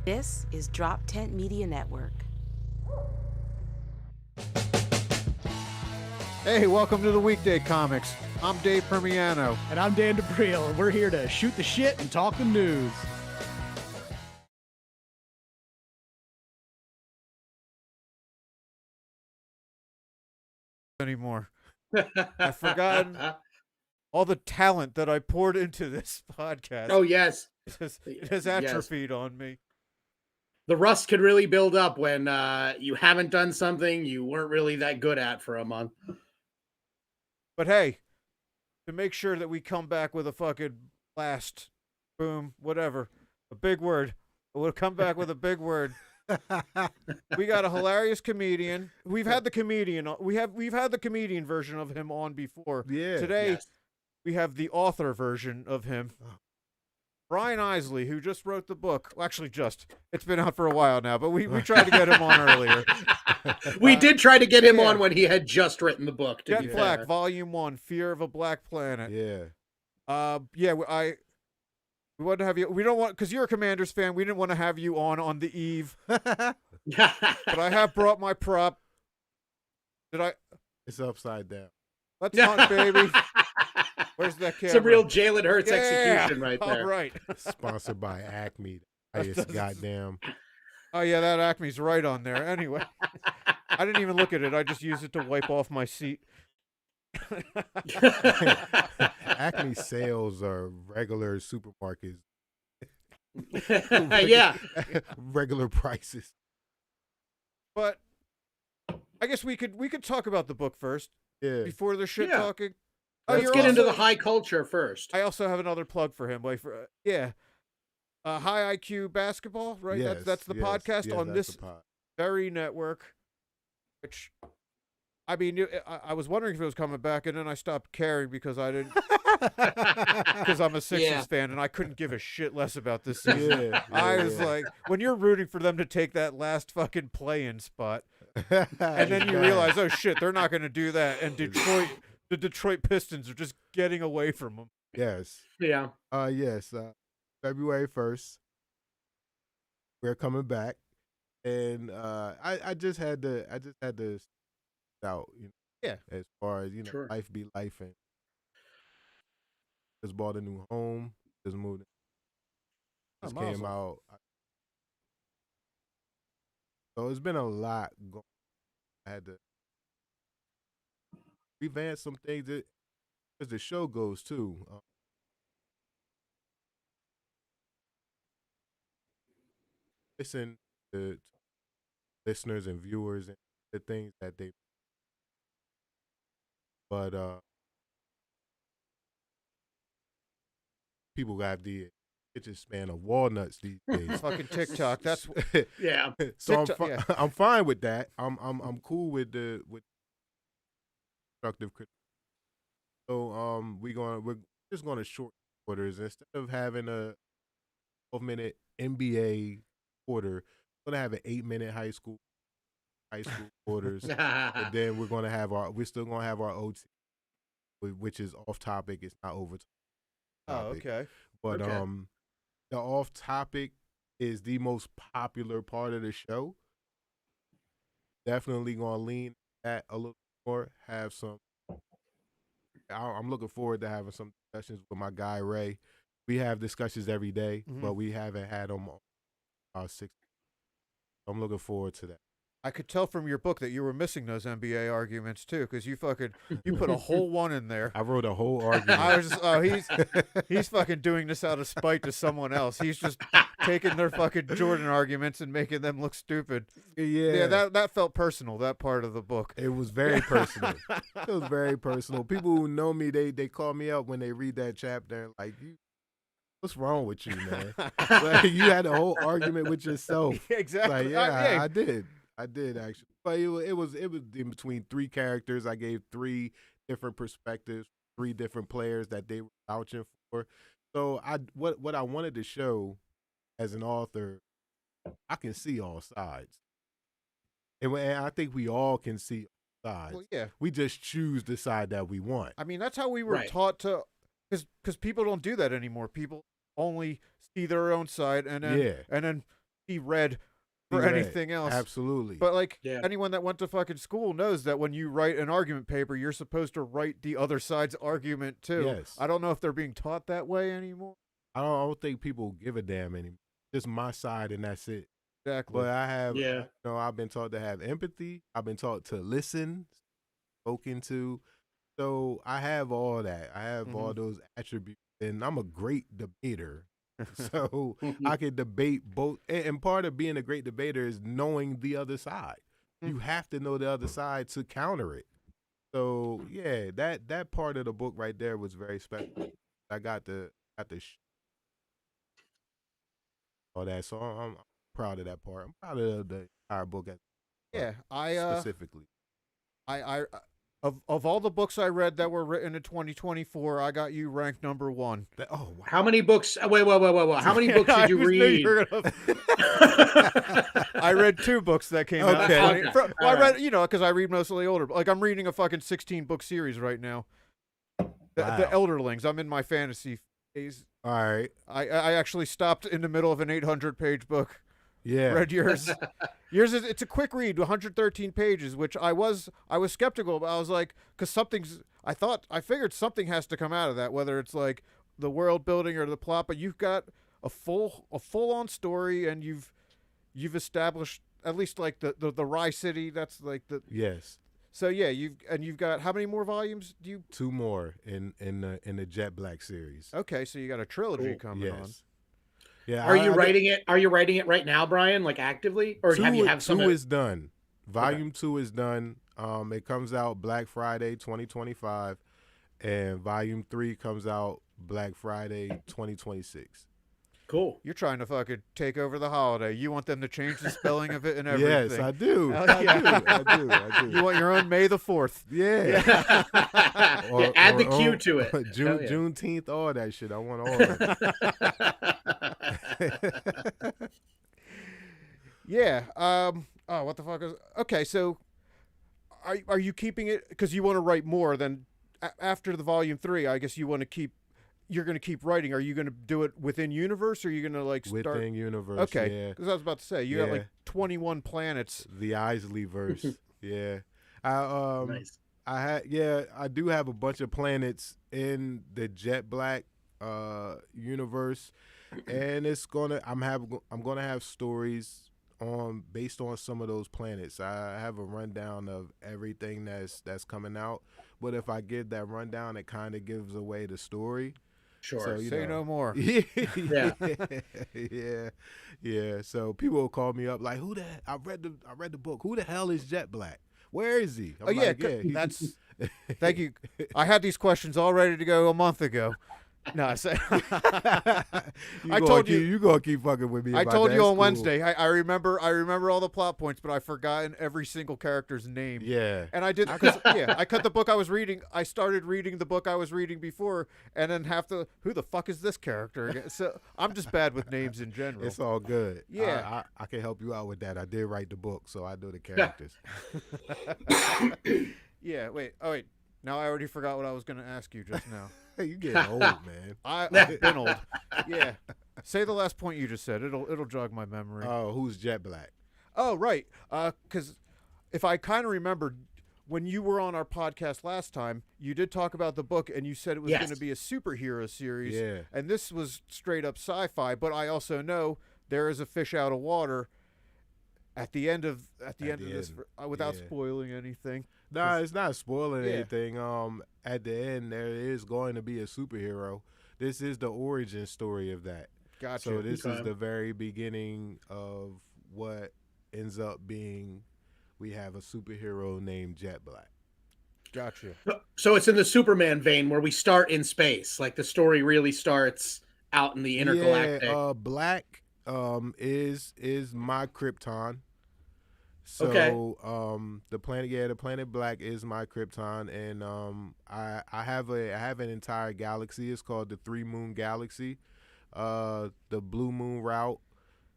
This is Drop Tent Media Network. Hey, welcome to the Weekday Comics. I'm Dave Primiano. And I'm Dan D'Aprile, and we're here to shoot the shit and talk the news. Anymore. I've forgotten all the talent that I poured into this podcast. Oh, yes. It has atrophied on me. The rust could really build up when you haven't done something you weren't really that good at for a month. But hey, to make sure that we come back with a fucking blast, boom, whatever, a big word. We'll come back with a big word. We got a hilarious comedian. We've had the comedian. We've had the comedian version of him on before. Yeah. Today, Yes. we have the author version of him. Brian Isley, who just wrote the book. Well, actually, it's been out for a while now, but we tried to get him on earlier. We did try to get him on when he had just written the book. To be Jet Black, fair. Volume 1, Fear of a Black Planet. Yeah. We wanted to have you. We don't want, because you're a Commanders fan. We didn't want to have you on the eve. But I have brought my prop. It's upside down. Let's hunt, baby. Where's that camera? It's a real Jalen Hurts Yeah. execution right there. All right. Sponsored by Acme. Highest goddamn. Oh yeah, that Acme's right on there. Anyway, I didn't even look at it. I just used it to wipe off my seat. Acme sales are regular supermarkets. Yeah. Regular prices. But I guess we could talk about the book first Yeah. before the shit Yeah. talking. Let's get into the high culture first. I also have another plug for him. High IQ Basketball, right? Yes, That's the yes, podcast yes, on that's this the pod. very network. Which, I mean, I was wondering if it was coming back, and then I stopped caring because I didn't, because I'm a Sixers fan, and I couldn't give a shit less about this season. I was like, when you're rooting for them to take that last fucking play-in spot, and then you realize, oh shit, they're not going to do that, and the Detroit Pistons are just getting away from them. Yes. Yeah. Yes. February 1st. We're coming back. And I just had to out, as far as, Sure. life be life, and just bought a new home, just moved, just came out. So it's been a lot going. I had to revamp some things as the show goes too. Listen to listeners and viewers and the things that they, but people got the attention span of walnuts these days. Fucking TikTok. That's Yeah. So TikTok, I'm fine with that. I'm cool with constructive criticism. So we're just gonna short quarters instead of having a 12-minute NBA quarter. We're gonna have an 8-minute high school quarters. And then we're still gonna have our OT, which is off topic. It's not over topic. oh, okay. But Okay. the off topic is the most popular part of the show. Definitely gonna lean that a little more. I'm looking forward to having some discussions with my guy Ray. We have discussions every day, but we haven't had them on 6. I'm looking forward to that. I could tell from your book that you were missing those NBA arguments too, because you put a whole one in there. I wrote a whole argument. I was just, he's fucking doing this out of spite to someone else. He's just taking their fucking Jordan arguments and making them look stupid. Yeah, that felt personal, that part of the book. It was very personal. It was very personal. People who know me, they call me up when they read that chapter and like, what's wrong with you, man? Like, you had a whole argument with yourself. Exactly. Like, yeah, I did actually. But it was in between 3 characters. I gave 3 different perspectives, 3 different players that they were vouching for. So what I wanted to show as an author, I can see all sides, and I think we all can see all sides. Well, yeah. We just choose the side that we want. I mean, that's how we were taught to, because people don't do that anymore. People only see their own side, and then be read for Be read. anything else. Absolutely. But like Yeah. anyone that went to fucking school knows that when you write an argument paper, you're supposed to write the other side's argument too. Yes. I don't know if they're being taught that way anymore. I don't think people give a damn anymore. Just my side and that's it. Exactly. But I have, Yeah. I've been taught to have empathy. I've been taught to listen, spoken to. So I have all that. I have all those attributes, and I'm a great debater. So I can debate both. And part of being a great debater is knowing the other side. You have to know the other side to counter it. So yeah, that part of the book right there was very special. I got the all that. So I'm proud of that part. I'm proud of the entire book yeah, I specifically. I of all the books I read that were written in 2024, I got you ranked number 1. Oh wow. How many books? Wait. How many books did you read? I read 2 books that came out. Okay. I read, because I read mostly older. Like I'm reading a fucking 16-book series right now. The Elderlings. I'm in my fantasy phase. All right. I actually stopped in the middle of an 800-page book. Yeah. Read yours. Yours is it's a quick read, 113 pages, which I was skeptical about. I was like, because I figured something has to come out of that, whether it's like the world building or the plot. But you've got a full on story, and you've established at least like the Rye City. That's like the Yes. So yeah, you've got how many more volumes do you? 2 more in the Jet Black series. Okay, so you got a trilogy coming on. Yes. Yeah. Are you writing it? Are you writing it right now, Brian? Like actively, or have you have some? 2 is done. Volume 2 is done. It comes out Black Friday 2025, and Volume 3 comes out Black Friday 2026. Cool. You're trying to fucking take over the holiday. You want them to change the spelling of it and everything. Yes, I do. Hell I do. You want your own May the 4th. Yeah. Yeah, add the Q to it. Juneteenth, all that shit. I want all of it. Yeah. Oh, what the fuck is? Okay, so are you keeping it because you want to write more than after the volume 3? I guess you want to keep. You're going to keep writing. Are you going to do it within universe, or are you going to like start within universe? Okay, yeah. because I was about to say you got like 21 planets. The Isley verse. Yeah. Nice. I do have a bunch of planets in the Jet Black universe, and I'm gonna have stories based on some of those planets. I have a rundown of everything that's coming out, but if I give that rundown, it kind of gives away the story. Sure. So, Say no more. Yeah. Yeah. So people will call me up like, "Who the? I read the book. Who the hell is Jet Black? Where is he?" I'm like, that's. Thank you. I had these questions all ready to go a month ago. No, I said. I told you you're gonna keep fucking with me. I about told that. you That's on cool. Wednesday. I remember all the plot points, but I've forgotten every single character's name. Yeah. And I did because I cut the book I was reading. I started reading the book I was reading before, and then who the fuck is this character again? So I'm just bad with names in general. It's all good. Yeah. I can help you out with that. I did write the book, so I know the characters. Yeah. Wait. Oh wait. Now I already forgot what I was going to ask you just now. Hey, you getting old, man. I've been old. Yeah. Say the last point you just said. It'll jog my memory. Oh, who's Jet Black? Oh, right. Because if I kind of remember, when you were on our podcast last time, you did talk about the book, and you said it was going to be a superhero series. Yeah. And this was straight up sci-fi. But I also know there is a fish out of water at the end of this, without spoiling anything. Nah, it's not spoiling Yeah. anything. At the end, there is going to be a superhero. This is the origin story of that. Gotcha. So this is the very beginning of what ends up being. We have a superhero named Jet Black. Gotcha. So it's in the Superman vein where we start in space. Like the story really starts out in the intergalactic. Yeah, Black is my Krypton. So Okay. the planet Black is my Krypton, and I have an entire galaxy. It's called the 3 Moon Galaxy. The Blue Moon route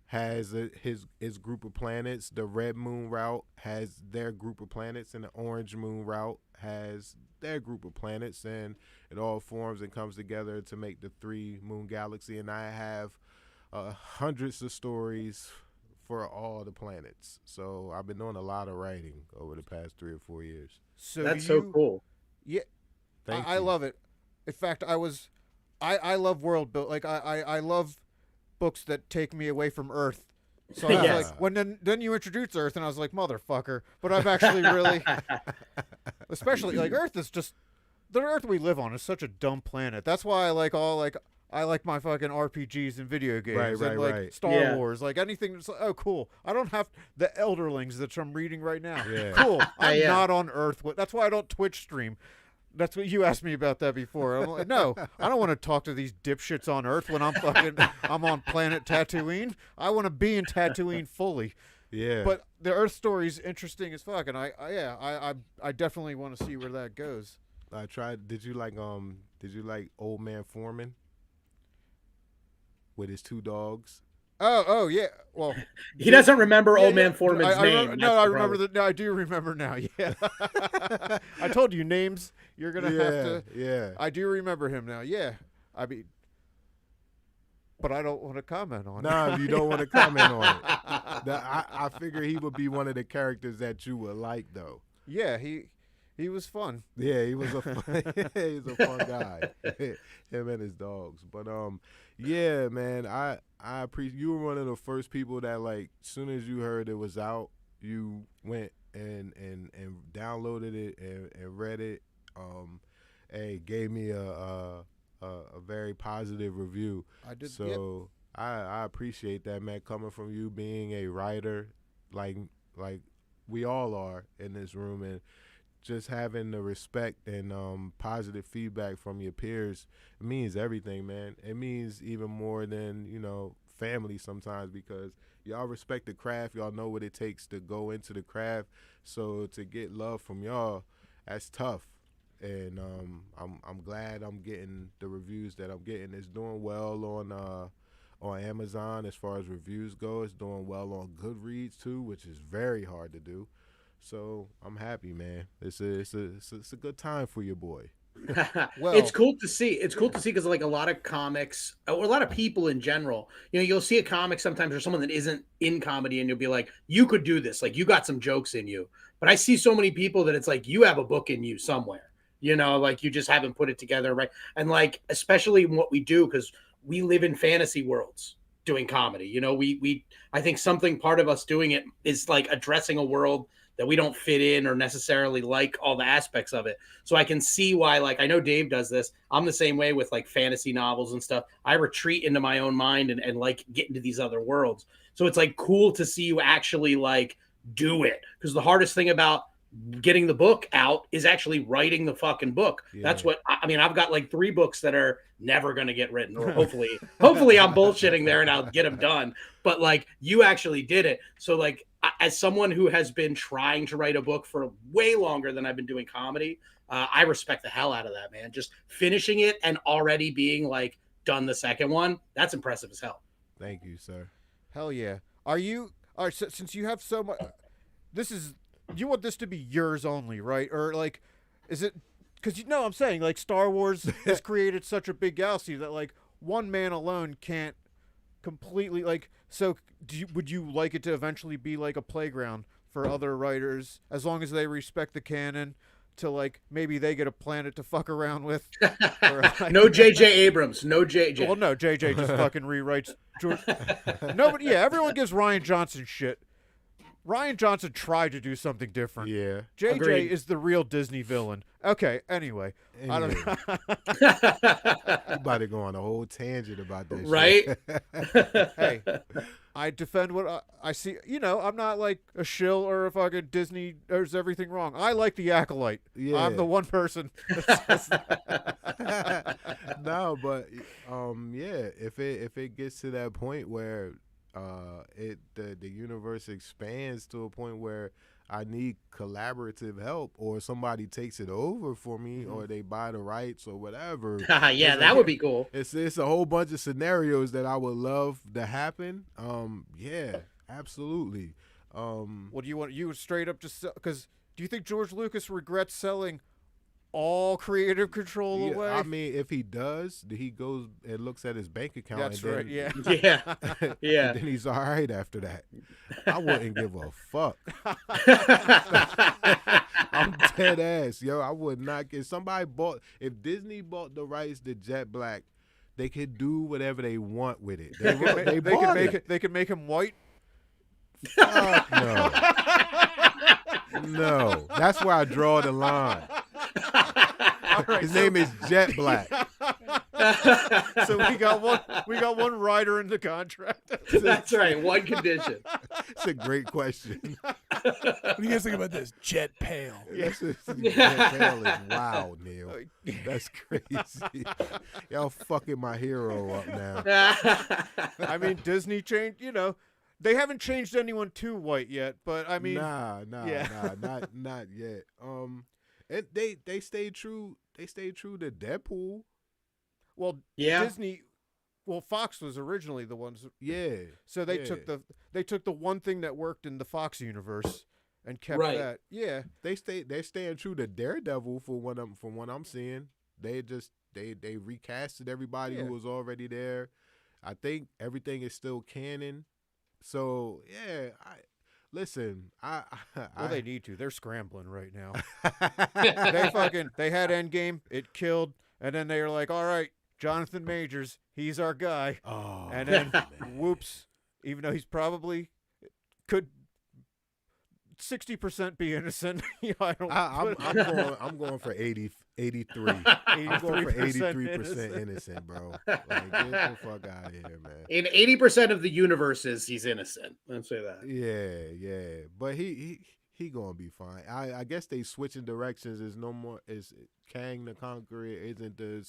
has his group of planets. The Red Moon route has their group of planets, and the Orange Moon route has their group of planets, and it all forms and comes together to make the 3 Moon Galaxy. And I have hundreds of stories, for all the planets. So I've been doing a lot of writing over the past 3 or 4 years. So That's so cool. Yeah, Thank I you. love it. In fact, I love world build. Like I love books that take me away from Earth. So I was Yes. like, when then you introduce Earth, and I was like, motherfucker. But I've actually really, especially like Earth is just the Earth we live on is such a dumb planet. That's why I like my fucking RPGs and video games and like right. Star Yeah. Wars, like anything that's like, oh cool. I don't have the Elderlings that I'm reading right now. Yeah. Cool. I'm Yeah. not on Earth. That's why I don't Twitch stream. That's what you asked me about that before. I'm like, no, I don't want to talk to these dipshits on Earth when I'm on planet Tatooine. I want to be in Tatooine fully. Yeah. But the Earth story's interesting as fuck, and I definitely want to see where that goes. I tried. Did you like Old Man Foreman with his 2 dogs? Oh yeah. Well, He doesn't remember yeah, Old Man yeah. Foreman's I name. remember, no, I remember that. No, I do remember now. Yeah. I told you names. You're gonna have to. Yeah. I do remember him now. Yeah. I mean, but I don't want to comment on it. Nah, you don't want to comment on it. I figure he would be one of the characters that you would like, though. Yeah, he was fun. Yeah, he was a fun guy. Him and his dogs. But yeah, man, I appreciate you were one of the first people that like soon as you heard it was out, you went and downloaded it and read it. Hey, gave me a very positive review. I did. So I appreciate that, man, coming from you being a writer like we all are in this room, and just having the respect and positive feedback from your peers means everything, man. It means even more than, family sometimes, because y'all respect the craft. Y'all know what it takes to go into the craft. So to get love from y'all, that's tough. And I'm glad I'm getting the reviews that I'm getting. It's doing well on Amazon as far as reviews go. It's doing well on Goodreads too, which is very hard to do. So I'm happy, man. It's a good time for your boy. Well- it's cool to see. It's cool to see because like a lot of comics or a lot of people in general, you'll see a comic sometimes or someone that isn't in comedy and you'll be like, you could do this. Like you got some jokes in you. But I see so many people that it's like you have a book in you somewhere, like you just haven't put it together. Right. And like, especially in what we do, because we live in fantasy worlds doing comedy. I think something part of us doing it is like addressing a world that we don't fit in or necessarily like all the aspects of it. So I can see why, like, I know Dave does this. I'm the same way with like fantasy novels and stuff. I retreat into my own mind and like get into these other worlds. So it's like cool to see you actually like do it. Because the hardest thing about getting the book out is actually writing the fucking book. Yeah. That's what I mean. I've got like 3 books that are never going to get written, or hopefully I'm bullshitting there and I'll get them done. But like you actually did it. So like, as someone who has been trying to write a book for way longer than I've been doing comedy, I respect the hell out of that, man. Just finishing it and already being like done the second one. That's impressive as hell. Thank you, sir. Hell yeah. All right, since you have so much, you want this to be yours only, right? Or like, is it, because I'm saying like Star Wars has created such a big galaxy that like one man alone can't completely like, so would you like it to eventually be like a playground for other writers, as long as they respect the canon, to like maybe they get a planet to fuck around with? Or, like, No J.J. Abrams. No J.J. well, no, JJ just fucking rewrites George. Nobody, yeah, everyone gives Ryan Johnson shit. Ryan Johnson tried to do something different. Yeah. JJ Agreed. is the real Disney villain. Okay, anyway. I don't know. You about to go on a whole tangent about that Right? shit. Hey, I defend what I see. I'm not like a shill or a fucking Disney. There's everything wrong. I like the Acolyte. Yeah. I'm the one person that says that. No, but yeah, if it gets to that point where the universe expands to a point where I need collaborative help, or somebody takes it over for me, or they buy the rights or whatever. Yeah, that would be cool. It's a whole bunch of scenarios that I would love to happen. Yeah, absolutely. What do you want? You straight up just because do you think George Lucas regrets selling all creative control away. I mean, if he does, he goes and looks at his bank account. That's and right. then, Yeah. Yeah. And then he's all right after that. I wouldn't give a fuck. I'm dead ass, yo. I would not get if Disney bought the rights to Jet Black, they could do whatever they want with it. They could make him white. Fuck no. No. That's where I draw the line. His name is Jet Black. So we got one rider in the contract. That's right. One condition. It's a great question. What do you guys think about this? Jet Pale. Jet Pale is wild, Neil. That's crazy. Y'all fucking my hero up now. I mean, Disney changed, they haven't changed anyone too white yet, but I mean, nah, not yet. And they stayed true. They stayed true to Deadpool. Well, yeah. Fox was originally the ones. Yeah. So they took the one thing that worked in the Fox universe and kept that. Yeah. They're staying true to Daredevil from what I'm seeing. They recasted everybody who was already there. I think everything is still canon. So yeah, they need to. They're scrambling right now. They had Endgame, it killed, and then they were like, all right, Jonathan Majors, he's our guy. Oh, and then whoops, even though he's probably could 60% be innocent. I'm going for 83. I'm going for 83% innocent, bro. Like, get the fuck out of here, man. In 80% of the universes, he's innocent. Let's say that. Yeah. But he gonna be fine. I guess they switching directions. Is no more. Is Kang the Conqueror isn't the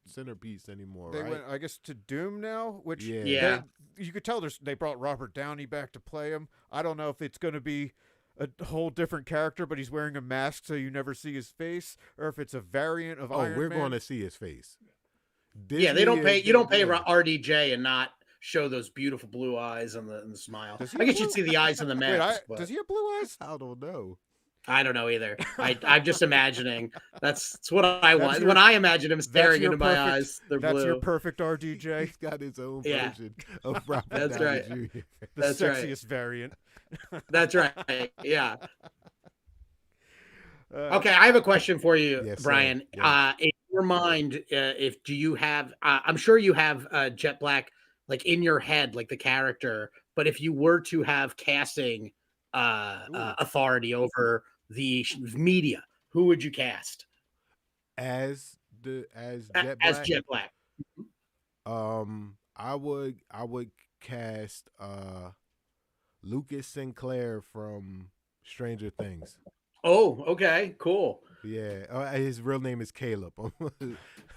centerpiece anymore? They right? went, I guess, to Doom now. Which yeah. You could tell they brought Robert Downey back to play him. I don't know if it's going to be a whole different character, but he's wearing a mask so you never see his face, or if it's a variant of Iron Man. We're going to see his face. Yeah, they don't pay. You don't pay RDJ and not show those beautiful blue eyes and the smile. I guess you'd see the eyes in the mask. Does he have blue eyes? I don't know. I don't know either. I'm just imagining. That's what I want. When I imagine him staring into my eyes, they're blue. That's your perfect RDJ. He's got his own version of Robert That's Downey right. Jr. The That's sexiest variant. That's right. Yeah. Okay, I have a question for you, Yes, Brian. yes. In your mind, do you have? I'm sure you have Jet Black like in your head, like the character. But if you were to have casting authority over the media, who would you cast as Jet Black? as Jet Black? I would cast Lucas Sinclair from Stranger Things. Oh, okay, cool. Yeah, his real name is Caleb.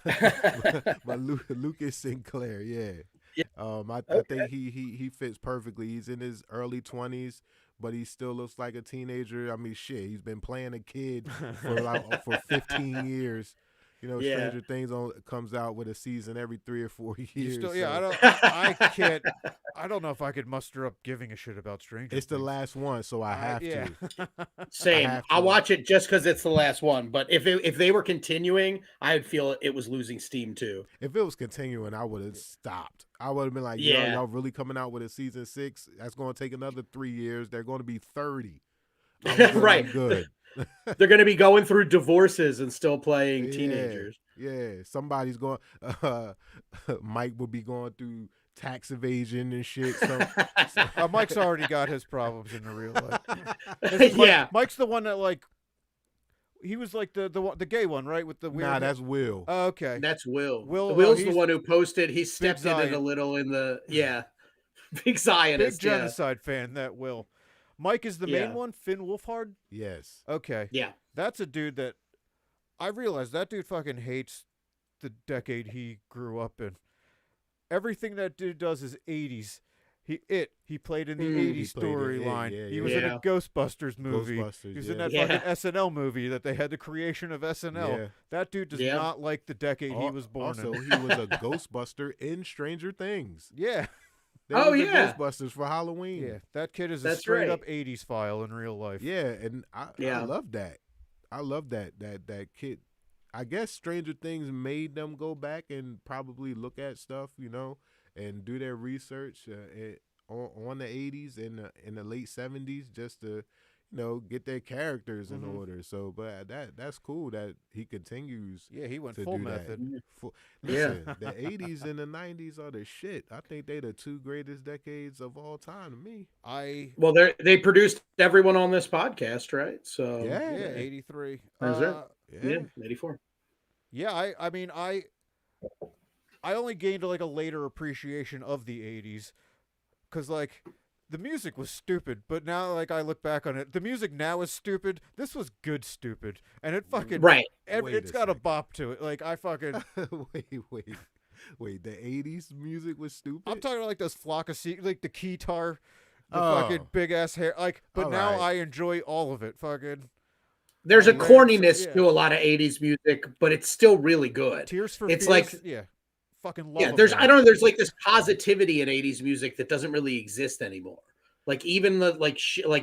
But Lucas Sinclair, yeah. I think he fits perfectly. He's in his early 20s, but he still looks like a teenager. I mean, shit, he's been playing a kid for 15 years. You know, Stranger Things comes out with a season every 3 or 4 years. I don't know if I could muster up giving a shit about Stranger Things. It's the last one, so I have to. Same. I'll watch it just because it's the last one. But if they were continuing, I'd feel it was losing steam too. If it was continuing, I would have stopped. I would have been like, y'all really coming out with a season 6? That's going to take another 3 years. They're going to be 30. Right. I'm good. They're going to be going through divorces and still playing teenagers. Yeah. Somebody's going, Mike will be going through tax evasion and shit. Mike's already got his problems in the real life. Mike's the one that he was like the gay one, right? With the weird. Nah, that's Will. Oh, okay. That's Will. Will's the one who posted. He stepped in it a little in the big Zionist, big genocide fan. That Will. Mike is the main one, Finn Wolfhard? Yes. Okay. Yeah. That's a dude that I realized that dude fucking hates the decade he grew up in. Everything that dude does is 80s. He played in the 80s storyline. He was in a Ghostbusters movie. He was in that fucking SNL movie that they had the creation of SNL. Yeah. That dude does not like the decade he was born in. Also, he was a Ghostbuster in Stranger Things. Yeah. Ghostbusters for Halloween. Yeah, that kid is a straight up 80s file in real life. Yeah, and I love that. I love that kid. I guess Stranger Things made them go back and probably look at stuff, and do their research on the 80s and in the late 70s just to, get their characters in order. So, but that's cool that he continues. Yeah, he went to full do method. That. Listen, the 80s and the 90s are the shit. I think they the two greatest decades of all time to me. Well, they produced everyone on this podcast, right? So Yeah, 83. That's it. Yeah. 84. Yeah, I mean, I only gained like a later appreciation of the 80s because like the music was stupid, but now like I look back on it, the music now is stupid. This was good stupid, and it fucking Right. It's got a bop to it. Like I fucking wait. The 80s music was stupid. I'm talking about like those flock of like the keytar, the Oh. fucking big ass hair. Like, but All now right. I enjoy all of it. Fucking There's a Yeah. corniness Yeah. to a lot of 80s music, but it's still really good. Tears for It's Fears. like- yeah, fucking love. Yeah, them there's now. I don't know, there's like this positivity in 80s music that doesn't really exist anymore. Like even the like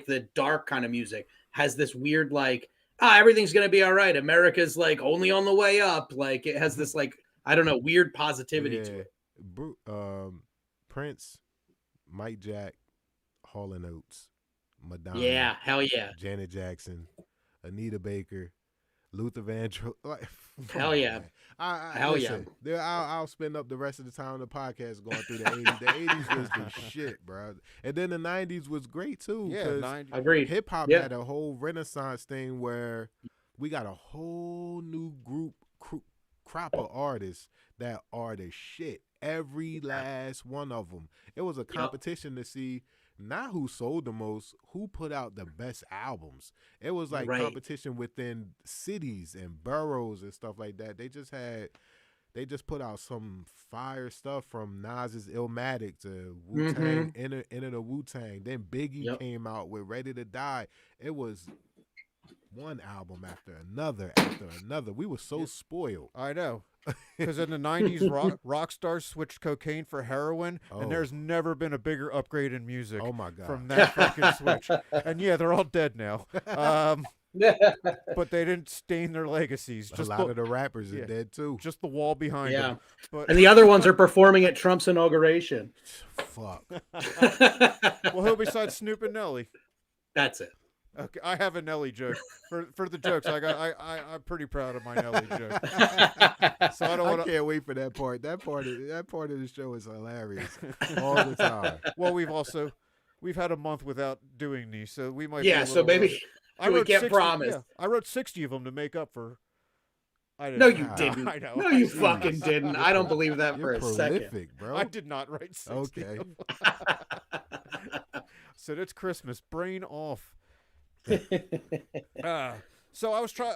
the dark kind of music has this weird like everything's gonna be all right. America's like only on the way up. Like it has this like I don't know weird positivity to it. Prince, Mike Jack, Hall and Oates, Madonna, Yeah, hell yeah, Janet Jackson, Anita Baker, Luther Vandross. Like, hell yeah. Hell yeah. I'll spend up the rest of the time on the podcast going through the 80s. The 80s was the shit, bro. And then the 90s was great too. Yeah, 'cause 90s. Agreed. hip hop Yeah. had a whole renaissance thing where we got a whole new crop of artists that are the shit. Every last one of them. It was a competition to see not who sold the most, who put out the best albums. It was like Right. competition within cities and boroughs and stuff like that. They just put out some fire stuff from Nas's Illmatic to Wu-Tang, Enter the Wu-Tang. Then Biggie came out with Ready to Die. It was one album after another. We were so spoiled. I know. Because in the 90s, rock stars switched cocaine for heroin, and there's never been a bigger upgrade in music Oh my God. from that fucking switch. And yeah, they're all dead now. But they didn't stain their legacies. A Just lot of the rappers yeah. are dead too. just the wall behind them. But And the other ones are performing at Trump's inauguration. Fuck. well, who besides Snoop and Nelly? That's it. Okay, I have a Nelly joke for the jokes. I'm pretty proud of my Nelly joke. So I don't want to. can't wait for that part. That part of the show is hilarious all the time. Well, we've had a month without doing these, so we might. Yeah, be a so little maybe I we wrote can't 60 promise. Yeah, I wrote 60 of them to make up for. I didn't. No, you Ah, didn't. I know. No, you Jeez. fucking didn't. I don't believe that for You're a second. prolific, bro. I did not write 60. Okay. Of them. So it's Christmas. Brain off. So I was trying.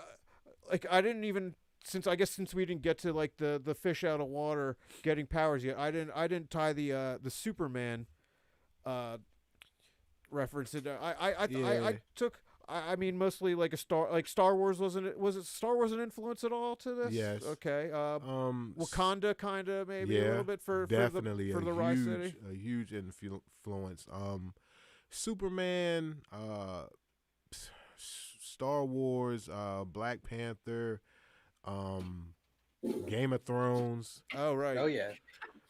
Like I didn't even since we didn't get to like the fish out of water getting powers yet. I didn't tie the Superman reference. I took. I mean, mostly like Star Wars was it Star Wars an influence at all to this? Yes. Okay. Wakanda kind of maybe a yeah, little bit for definitely the Rye City. a huge influence. Superman, Star Wars, Black Panther, Game of Thrones. Oh right. Oh yeah.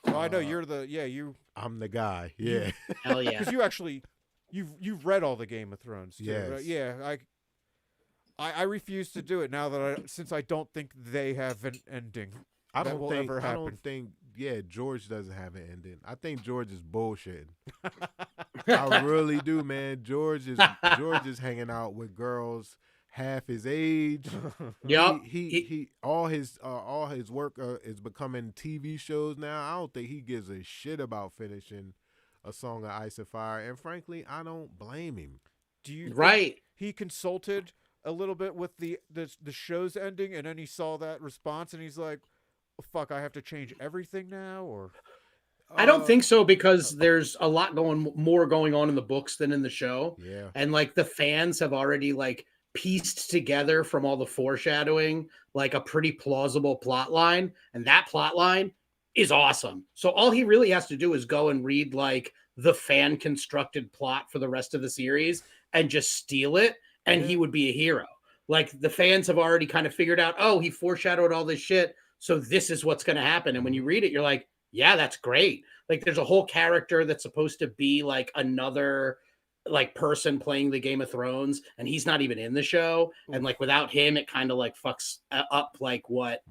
Oh, I know you're you I'm the guy. Yeah. Hell yeah. because you actually you've read all the Game of Thrones too, Yes. right? Yeah. I refuse to do it now that since I don't think they have an ending. I that don't will think. ever I happen. don't think. Yeah, George doesn't have an ending. I think George is bullshitting. I really do, man. George is hanging out with girls half his age. Yup. He all his work is becoming TV shows now. I don't think he gives a shit about finishing a Song of Ice and Fire. And frankly, I don't blame him. Do you think Right. he consulted a little bit with the show's ending, and then he saw that response, and he's like, "Fuck, I have to change everything now," or I don't think so because there's a lot more going on in the books than in the show. Yeah. And like the fans have already like pieced together from all the foreshadowing like a pretty plausible plot line, and that plot line is awesome. So all he really has to do is go and read like the fan constructed plot for the rest of the series and just steal it, and he would be a hero. Like the fans have already kind of figured out, oh, he foreshadowed all this shit, so this is what's going to happen. And when you read it, you're like, yeah, that's great. Like there's a whole character that's supposed to be like another like person playing the Game of Thrones, and he's not even in the show. And like without him, it kind of like fucks up like what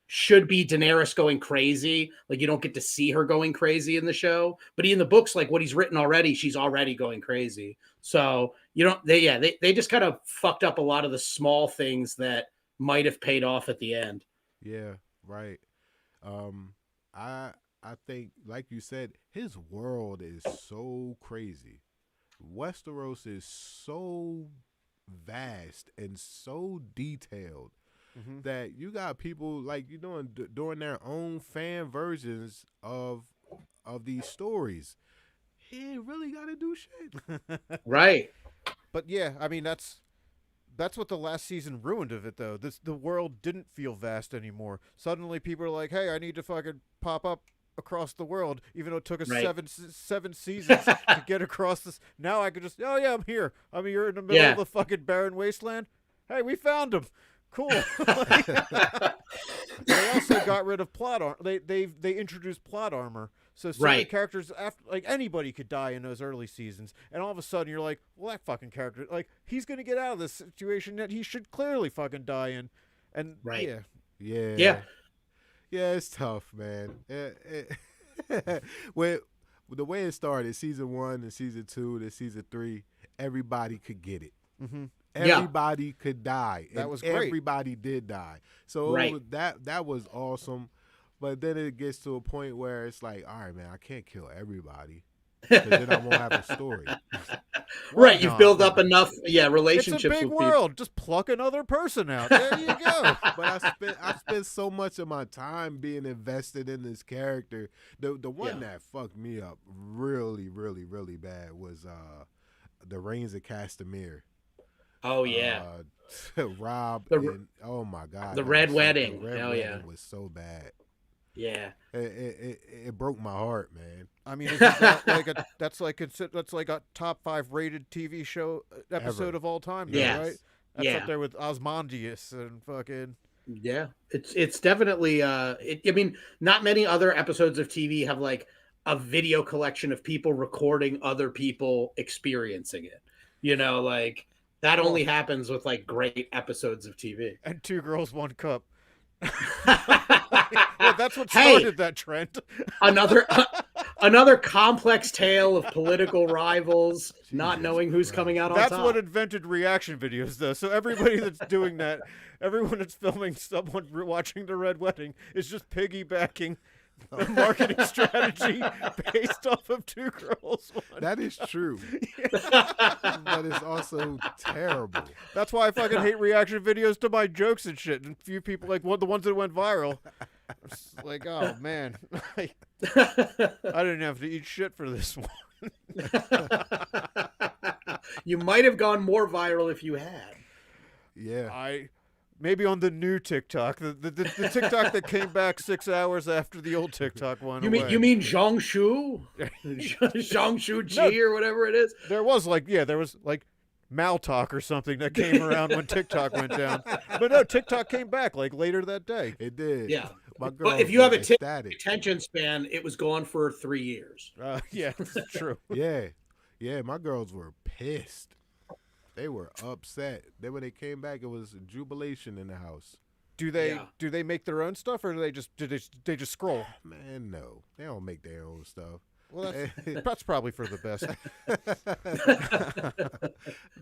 should be Daenerys going crazy. Like you don't get to see her going crazy in the show, but in the books, like what he's written already, she's already going crazy. So you don't, they just kind of fucked up a lot of the small things that might have paid off at the end. Yeah, right. I think, like you said, his world is so crazy. Westeros is so vast and so detailed that you got people like doing their own fan versions of these stories. He ain't really got to do shit. Right. But yeah, I mean that's what the last season ruined of it though. The world didn't feel vast anymore. Suddenly people are like, "Hey, I need to fucking pop up across the world," even though it took us seven seasons to get across this. Now I could just, oh yeah, I'm here. I mean, you're in the middle of the fucking barren wasteland. Hey, we found him. Cool. They also got rid of plot armor. They introduced plot armor. So certain characters, after like anybody could die in those early seasons, and all of a sudden you're like, well, that fucking character, like he's gonna get out of this situation that he should clearly fucking die in, and yeah, it's tough, man. When the way it started, season 1 and season 2 and season 3, everybody could get it. Everybody could die. That was great. Everybody did die. So that was awesome. But then it gets to a point where it's like, all right, man, I can't kill everybody, because then I won't have a story. You've built up enough, relationships. It's a big world. Just pluck another person out. There you go. But I spent so much of my time being invested in this character. The one that fucked me up really, really, really bad was the Reigns of Castamere. Oh yeah, Rob. Oh my God, the Red Wedding. The Red Wedding was so bad. Yeah, it broke my heart, man. I mean, that's like a top 5 rated TV show episode of all time, though, right? That's up there with Osmondius and fucking. Yeah, it's definitely. I mean, not many other episodes of TV have like a video collection of people recording other people experiencing it. You know, like that only happens with like great episodes of TV. And 2 Girls, 1 Cup. Well, that's what started that trend. Another complex tale of political rivals, not knowing who's coming out on top. That's what invented reaction videos, though. So everybody that's doing that, everyone that's filming someone watching the Red Wedding, is just piggybacking a marketing strategy based off of 2 Girls, 1 That is true. But it's also terrible. That's why I fucking hate reaction videos to my jokes and shit. And few people, like the ones that went viral, it's like, oh man, I didn't have to eat shit for this one. You might have gone more viral if you had. Yeah. Maybe on the new TikTok, the TikTok that came back 6 hours after the old TikTok one. You mean Zhang Shu? Zhang Shu Ji or whatever it is? There was like Maltalk or something that came around when TikTok went down. But no, TikTok came back like later that day. It did. Yeah. But if you have a attention span, it was gone for 3 years. Yeah, it's true. Yeah, my girls were pissed. They were upset. Then when they came back, it was jubilation in the house. Do they make their own stuff, or do they just scroll? Man, no, they don't make their own stuff. Well, that's probably for the best.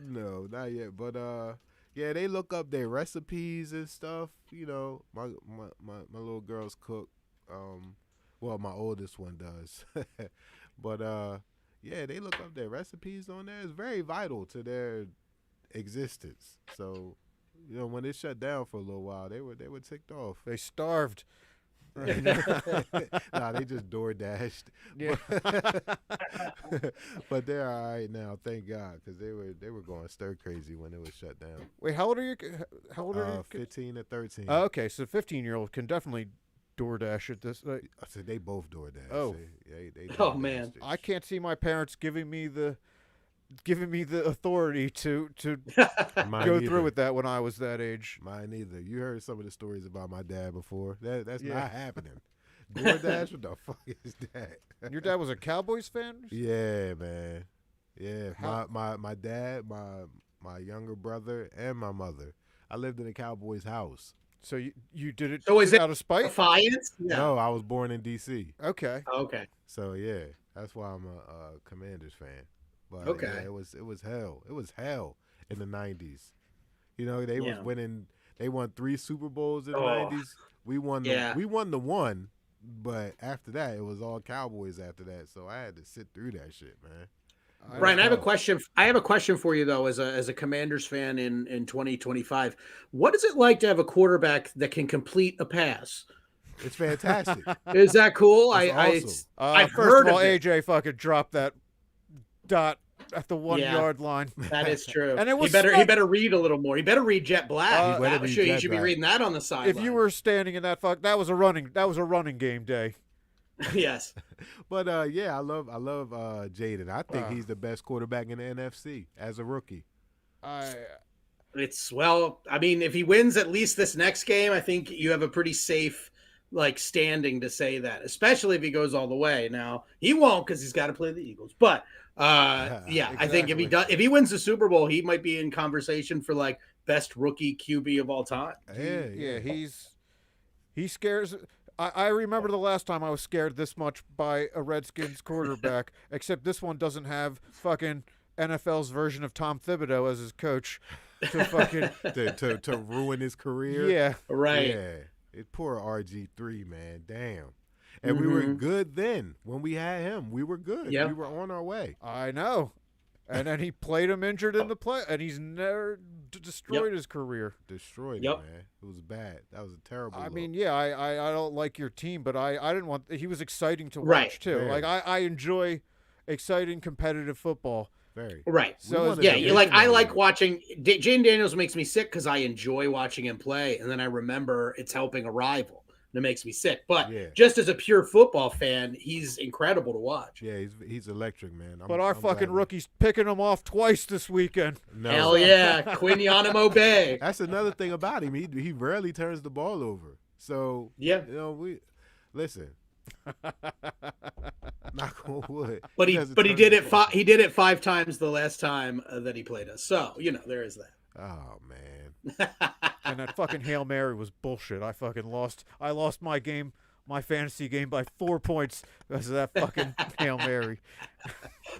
No, not yet. But yeah, they look up their recipes and stuff. You know, my little girls cook. Well, my oldest one does. But yeah, they look up their recipes on there. It's very vital to their existence. So, you know, when it shut down for a little while, they were ticked off. They starved. Nah, they just door dashed. Yeah. But they're all right now, thank God, because they were going stir crazy when it was shut down. Wait, how old are you? 15 and 13. Oh, okay, so 15-year-old can definitely DoorDash at this. So they both DoorDash. Oh, they oh man, I can't see my parents giving me the giving me the authority to Mine go either. through with that when I was that age. Mine either. You heard some of the stories about my dad before. That's Yeah. not happening. DoorDash, what the fuck is that? Your dad was a Cowboys fan? Yeah, man. Yeah, How- my dad, my younger brother, and my mother. I lived in a Cowboys house. So you did it So is it out of spite? Defiance? Yeah. No, I was born in D.C. Okay. Okay. So yeah, that's why I'm a Commanders fan. But Okay. yeah, it was hell. It was hell in the '90s. You know, they was Yeah. winning. They won 3 Super Bowls in the Oh. '90s. We won the one, but after that, it was all Cowboys after that. So I had to sit through that shit, man. Brian, I have a know. question. I have a question for you though, as a Commanders fan in 2025. What is it like to have a quarterback that can complete a pass? It's fantastic. Is that cool? It's awesome. I've First heard of all, of it. AJ fucking dropped that dot at the 1 Yeah. yard line. That is true. And it was he smart. better read a little more. He better read Jet Black. He better That read should, you Jet should be Black. reading that on the sideline. If you were standing in that that was a running game day. yes. But yeah, I love Jaden. I think he's the best quarterback in the NFC as a rookie. It's I mean, if he wins at least this next game, I think you have a pretty safe standing to say that, especially if he goes all the way. Now he won't because he's got to play the Eagles. But yeah, I think if he wins the Super Bowl, he might be in conversation for best rookie QB of all time. Yeah. He scares. I remember the last time I was scared this much by a Redskins quarterback, except this one doesn't have fucking NFL's version of Tom Thibodeau as his coach to fucking to ruin his career. Yeah. Right. Yeah. Poor RG3, man. Damn. And we were good then. When we had him, we were good. Yep. We were on our way. I know. And then he played him injured in the play, and he's never destroyed his career. Destroyed Yep. it, man. It was bad. That was a terrible I look. mean, yeah, I don't like your team, but I didn't want. He was exciting to watch Right. too. Very. Like I enjoy exciting competitive football. Very. Right. So wanted Yeah, to you win like I that like year. watching Jane Daniels makes me sick because I enjoy watching him play, and then I remember it's helping a rival. And it makes me sick. But Yeah. just as a pure football fan, he's incredible to watch. Yeah, he's electric, man. But our I'm fucking glad we- rookie's picking him off twice this weekend. No. Hell yeah, Quinyanimo Bay. That's another thing about him. He rarely turns the ball over. So Yeah. you know, we listen. Knock on wood. But he doesn't but he turn did the it ball. he did it 5 times the last time that he played us. So, there is Oh man. that. And that fucking Hail Mary was bullshit. I fucking lost. I lost my game, my fantasy game by 4 points because of that fucking Hail Mary.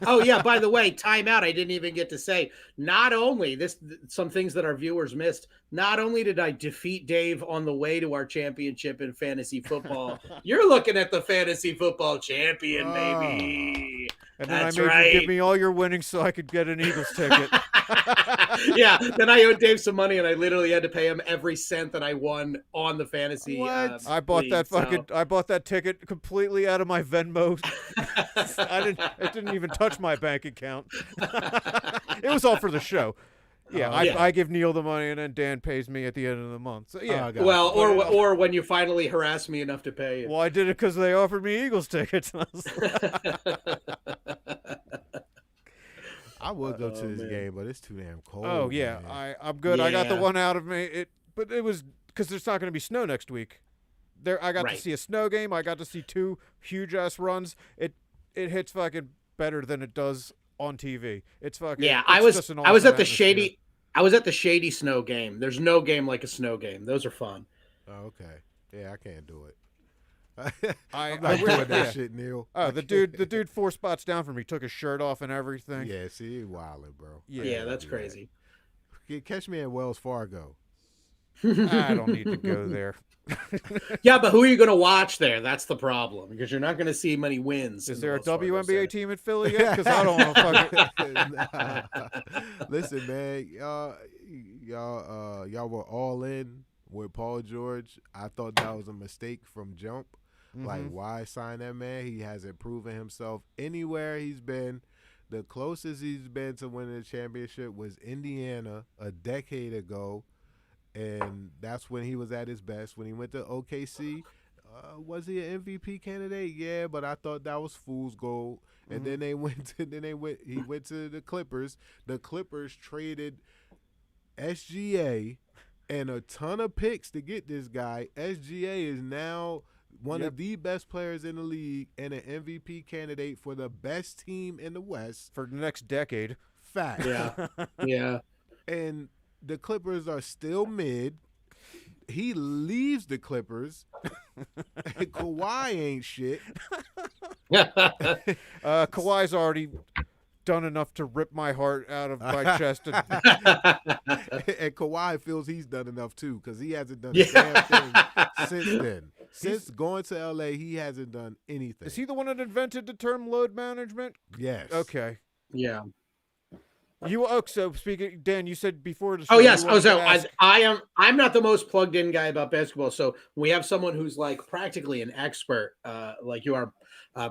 Oh yeah, by the way, timeout. I didn't even get to say. Not only some things that our viewers missed. Not only did I defeat Dave on the way to our championship in fantasy football, you're looking at the fantasy football champion, baby. And then That's I made right. you give me all your winnings so I could get an Eagles ticket. Yeah, then I owed Dave some money, and I literally had to pay him every cent that I won on the fantasy. What? I bought league, that so- fucking. I bought that ticket completely out of my Venmo. It didn't even touch my bank account. It was all for the show. Yeah, Yeah. I give Neil the money, and then Dan pays me at the end of the month. So yeah. Oh, I got Well, it. or when you finally harass me enough to pay you. Well, I did it because they offered me Eagles tickets. I would go to Oh, this man. game, but it's too damn cold. Oh yeah, man. I'm good. I got the Yeah. one out of me. But it was because there's not going to be snow next week. I got to Right. see a snow game. I got to see 2 huge ass runs. It hits fucking better than it does on TV. It's fucking Yeah, it's I was just an at awesome the atmosphere. shady snow game. There's no game like a snow game. Those are fun. Oh, okay. Yeah, I can't do it. I I'm not wish- doing that yeah. shit, Neil. Oh, the dude 4 spots down from me took his shirt off and everything. Yeah, see, you wildin', bro. Yeah, that's crazy. Catch me at Wells Fargo. I don't need to go there. Yeah, but who are you going to watch there? That's the problem because you're not going to see many wins. Is in there a the Wells Fargo WNBA Center. team at Philly yet? Because I don't want to fucking. Listen, man, y'all were all in with Paul George. I thought that was a mistake from jump. Like, Mhm. why sign that man? He hasn't proven himself anywhere he's been. The closest he's been to winning a championship was Indiana a decade ago, and that's when he was at his best. When he went to OKC, was he an MVP candidate? Yeah, but I thought that was fool's gold. And then he went to the Clippers. The Clippers traded SGA and a ton of picks to get this guy. SGA is now one of the best players in the league and an MVP candidate for the best team in the West for the next decade. Fact. Yeah. And the Clippers are still mid. He leaves the Clippers. And Kawhi ain't shit. Kawhi's already done enough to rip my heart out of my chest. And Kawhi feels he's done enough too, because he hasn't done a damn thing since then. Since going to LA, he hasn't done anything. Is he the one that invented the term load management? Yes. Okay. Yeah. So speaking, Dan, you said before the show. Oh yes. I'm not the most plugged in guy about basketball. So we have someone who's like practically an expert, like you are,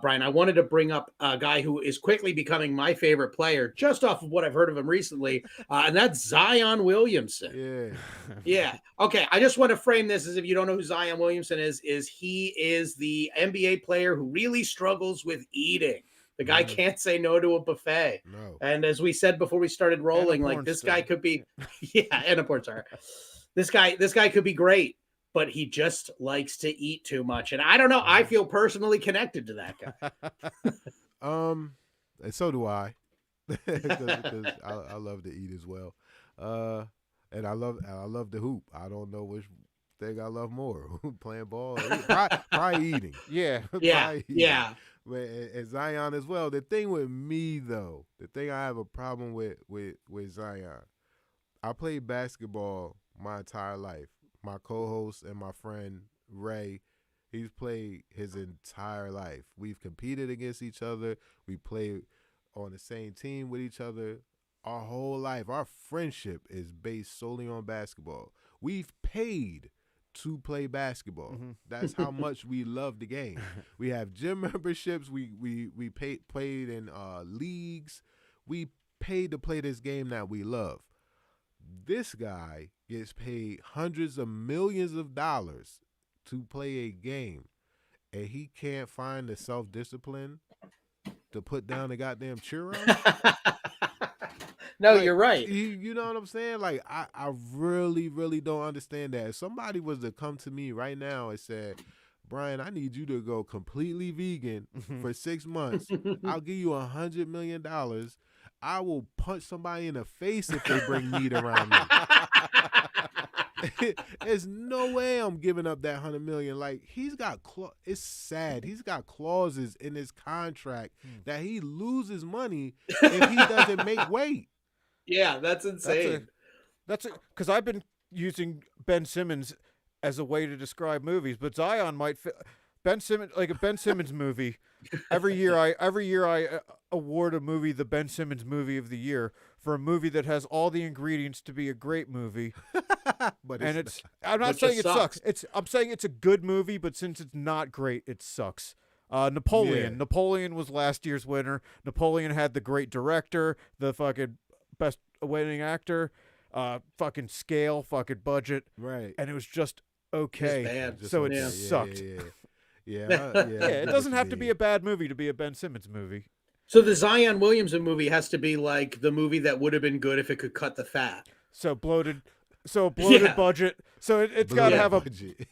Brian. I wanted to bring up a guy who is quickly becoming my favorite player, just off of what I've heard of him recently, and that's Zion Williamson. Yeah. Yeah. Okay. I just want to frame this as if you don't know who Zion Williamson is he is the NBA player who really struggles with eating. The guy can't say no to a buffet. No. And as we said before we started rolling, like this guy could be, and a porn star. This guy could be great, but he just likes to eat too much. And I don't know. I feel personally connected to that guy. And so do I, because I love to eat as well. And I love the hoop. I don't know which thing I love more, playing ball, probably eating. Yeah. Yeah. And Zion as well. The thing with me, though, the thing I have a problem with Zion, I played basketball my entire life. My co-host and my friend Ray, he's played his entire life. We've competed against each other. We played on the same team with each other our whole life. Our friendship is based solely on basketball. We've paid to play basketball. That's how much we love the game. We have gym memberships. We played in leagues. We paid to play this game that we love. This guy gets paid hundreds of millions of dollars to play a game, and he can't find the self-discipline to put down the goddamn churro. No, like, you're right. You know what I'm saying? Like, I really, really don't understand that. If somebody was to come to me right now and said, Brian, I need you to go completely vegan for 6 months. I'll give you $100 million. I will punch somebody in the face if they bring meat around me. There's no way I'm giving up that $100 million. Like, he's got it's sad. He's got clauses in his contract that he loses money if he doesn't make weight. Yeah, that's insane. That's because I've been using Ben Simmons as a way to describe movies, but Zion might fit Ben Simmons, like a Ben Simmons movie. Every year I award a movie the Ben Simmons movie of the year for a movie that has all the ingredients to be a great movie. But I'm not saying it sucks. I'm saying it's a good movie, but since it's not great, it sucks. Napoleon. Yeah. Napoleon was last year's winner. Napoleon had the great director, the fucking best winning actor, fucking scale, fucking budget, right? And it was just okay. Bad. So it sucked. It doesn't have to be a bad movie to be a Ben Simmons movie. So the Zion Williamson movie has to be like the movie that would have been good if it could cut the fat. So bloated budget. So it's got to have a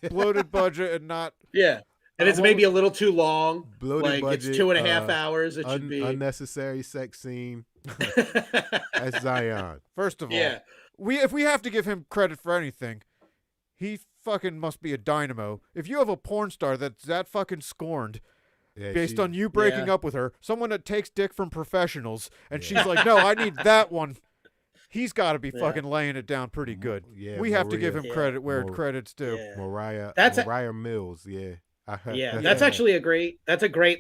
bloated budget and not. Yeah. And it's maybe a little too long. Bloated budget. It's 2.5 hours. It should be unnecessary sex scene. That's Zion. First of all, if we have to give him credit for anything, he fucking must be a dynamo. If you have a porn star that's that fucking scorned based on you breaking up with her, someone that takes dick from professionals, and she's like, no, I need that one. He's got to be fucking laying it down pretty good. Yeah, we have to give him credit where credit's due. Yeah. Mariah Mills, that's actually a great,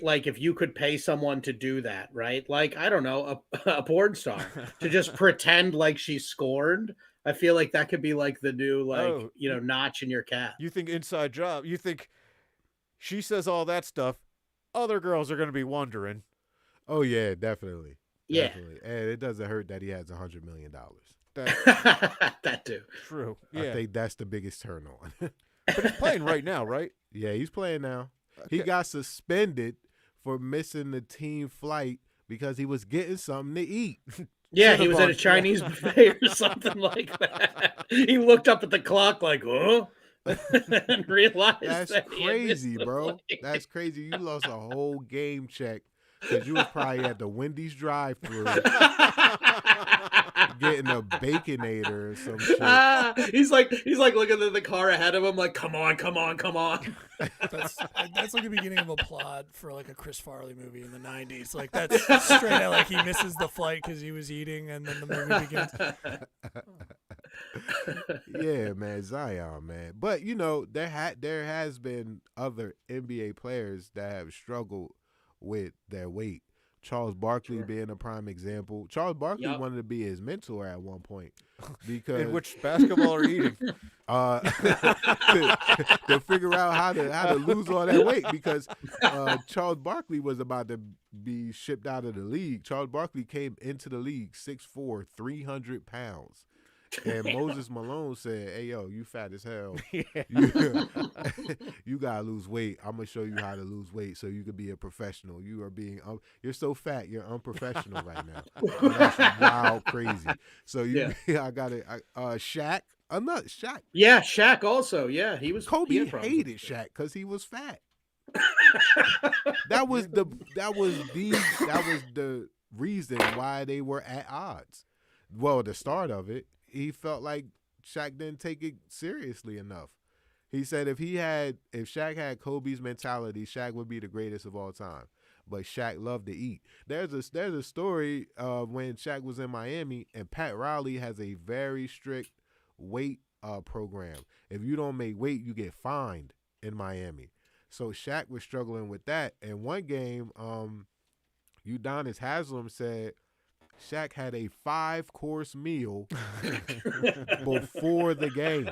like, if you could pay someone to do that, right? Like, I don't know, a porn star to just pretend like she's scorned. I feel like that could be like the new, notch in your cap. You think inside job, you think she says all that stuff, other girls are going to be wondering. Oh yeah, definitely. Yeah. Definitely. And it doesn't hurt that he has $100 million. That too. True. Yeah. I think that's the biggest turn on. But he's playing right now, right? Yeah, he's playing now. He got suspended for missing the team flight because he was getting something to eat. Yeah, he was at a Chinese buffet or something like that. He looked up at the clock like, "Huh?" and realized That's that he had missed crazy, the bro. flight. That's crazy. You lost a whole game check because you was probably at the Wendy's drive-thru getting a Baconator or some shit. He's like looking at the car ahead of him, like, come on. That's like the beginning of a plot for like a Chris Farley movie in the 90s. Like that's straight out like he misses the flight because he was eating, and then the movie begins. Yeah, man, Zion, man. But you know, there has been other NBA players that have struggled with their weight. Charles Barkley being a prime example. Charles Barkley wanted to be his mentor at one point because In which basketball or eating? to figure out how to lose all that weight because Charles Barkley was about to be shipped out of the league. Charles Barkley came into the league 6'4", 300 pounds. And Moses Malone said, "Hey, yo, you fat as hell. You gotta lose weight. I'm gonna show you how to lose weight so you can be a professional. You are being, you're so fat, you're unprofessional right now. And that's wild, crazy. So I got it. Shaq, another Shaq. Yeah, Shaq also. Yeah, he was. Kobe hated Shaq because he was fat. That was the reason why they were at odds. Well, the start of it. He felt like Shaq didn't take it seriously enough. He said if Shaq had Kobe's mentality, Shaq would be the greatest of all time. But Shaq loved to eat. There's a story when Shaq was in Miami, and Pat Riley has a very strict weight program. If you don't make weight, you get fined in Miami. So Shaq was struggling with that. And one game, Udonis Haslem said Shaq had a 5-course meal before the game.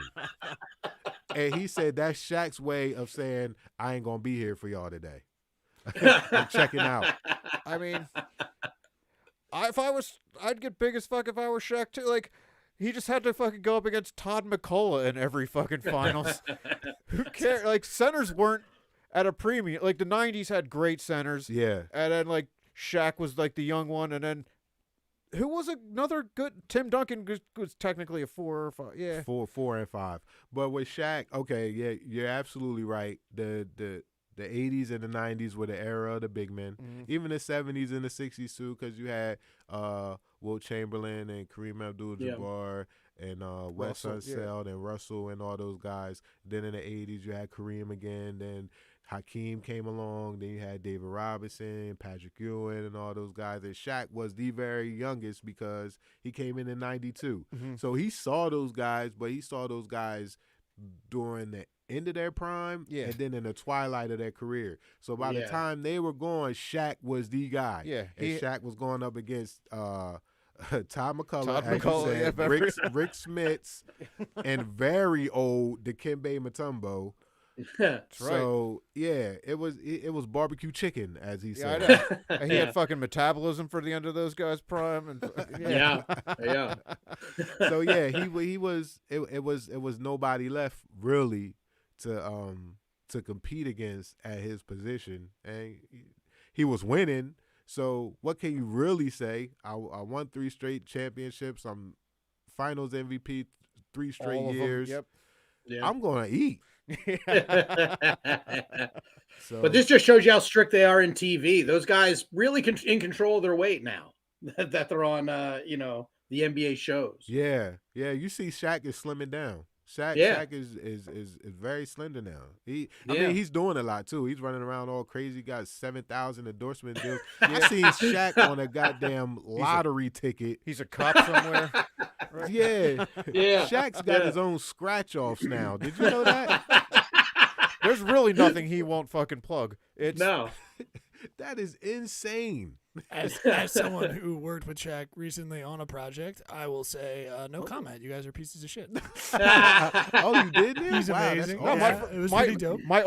And he said that's Shaq's way of saying, I ain't going to be here for y'all today. I'm checking out. I mean, I'd get big as fuck if I were Shaq too. Like, he just had to fucking go up against Todd McCullough in every fucking finals. Who cares? Like, centers weren't at a premium. Like, the 90s had great centers. Yeah. And then, like, Shaq was, like, the young one. And then, who was another good? Tim Duncan was technically a 4 or 5. Yeah. 4 and 5. But with Shaq, okay, yeah, you're absolutely right. The 80s and the 90s were the era of the big men. Mm-hmm. Even the 70s and the 60s too, because you had Wilt Chamberlain and Kareem Abdul-Jabbar and Wes Unseld and Russell and all those guys. Then in the 80s, you had Kareem again. Then Hakeem came along. Then you had David Robinson, Patrick Ewing, and all those guys. And Shaq was the very youngest because he came in 92. Mm-hmm. So he saw those guys, but he saw those guys during the end of their prime and then in the twilight of their career. So by the time they were gone, Shaq was the guy. Yeah. And Shaq was going up against Todd McCullough, Rick Smits, and very old Dikembe Mutombo. That's so it was barbecue chicken, as he said. I know. And he had fucking metabolism for the end of those guys' prime, and So he was. It was nobody left really to compete against at his position, and he was winning. So what can you really say? I won 3 straight championships. I'm Finals MVP 3 straight years. Yep. Yeah. I'm gonna eat. But this just shows you how strict they are in TV. Those guys really in control of their weight now that they're on, the NBA shows. Yeah. You see, Shaq is slimming down. Shaq is very slender now. I mean, he's doing a lot too. He's running around all crazy. Got 7,000 endorsement deals. I seen Shaq on a goddamn lottery ticket. He's a cop somewhere. Right? Yeah. Shaq's got his own scratch offs now. Did you know that? There's really nothing he won't fucking plug. No. That is insane. As someone who worked with Shaq recently on a project, I will say no comment. You guys are pieces of shit. Oh, you did? He's amazing. It was pretty dope. My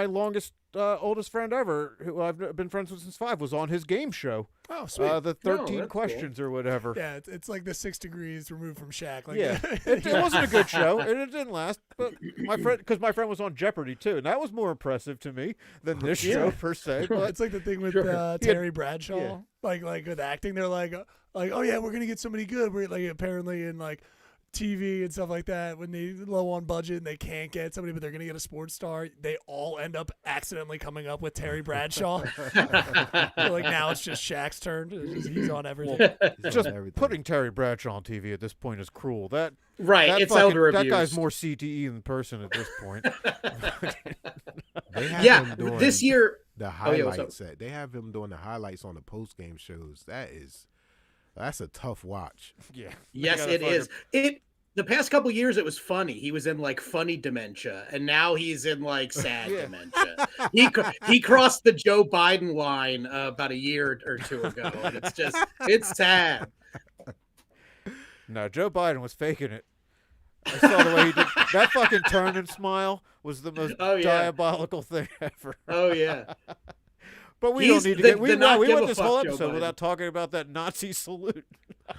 longest oldest friend ever, who I've been friends with since 5, was on his game show. Oh, sweet. The Oh, 13 that's questions or whatever. Yeah, it's like the 6 degrees removed from Shaq. Like, Yeah, it wasn't a good show, and it didn't last. But my friend was on Jeopardy too, and that was more impressive to me than this show per se. But it's like the thing with Sure. Terry Bradshaw, Yeah. like with acting. They're like, oh yeah, we're gonna get somebody good. We're like apparently in like TV and stuff like that when they low on budget and they can't get somebody, but they're gonna get a sports star. They all end up accidentally coming up with Terry Bradshaw. Like now it's just Shaq's turn. He's on everything. just putting Terry Bradshaw on TV at this point is cruel. That It's fucking- elder abuse. That guy's more CTE than person at this point. They have him doing this year. the yeah, what's up? highlights. They have him doing the highlights on the post game shows. That's a tough watch. Yeah. Yes, Gotta it is. The past couple years, it was funny. He was in like funny dementia, and now he's in like sad Yeah. dementia. He crossed the Joe Biden line about a year or two ago, and it's sad. No, Joe Biden was faking it. I saw the way he did that. Fucking turn and smile was the most Oh, yeah. diabolical thing ever. Oh yeah. But we He's don't need to the- get. We the not give went a this fuck whole Joe episode Biden. without talking about that Nazi salute.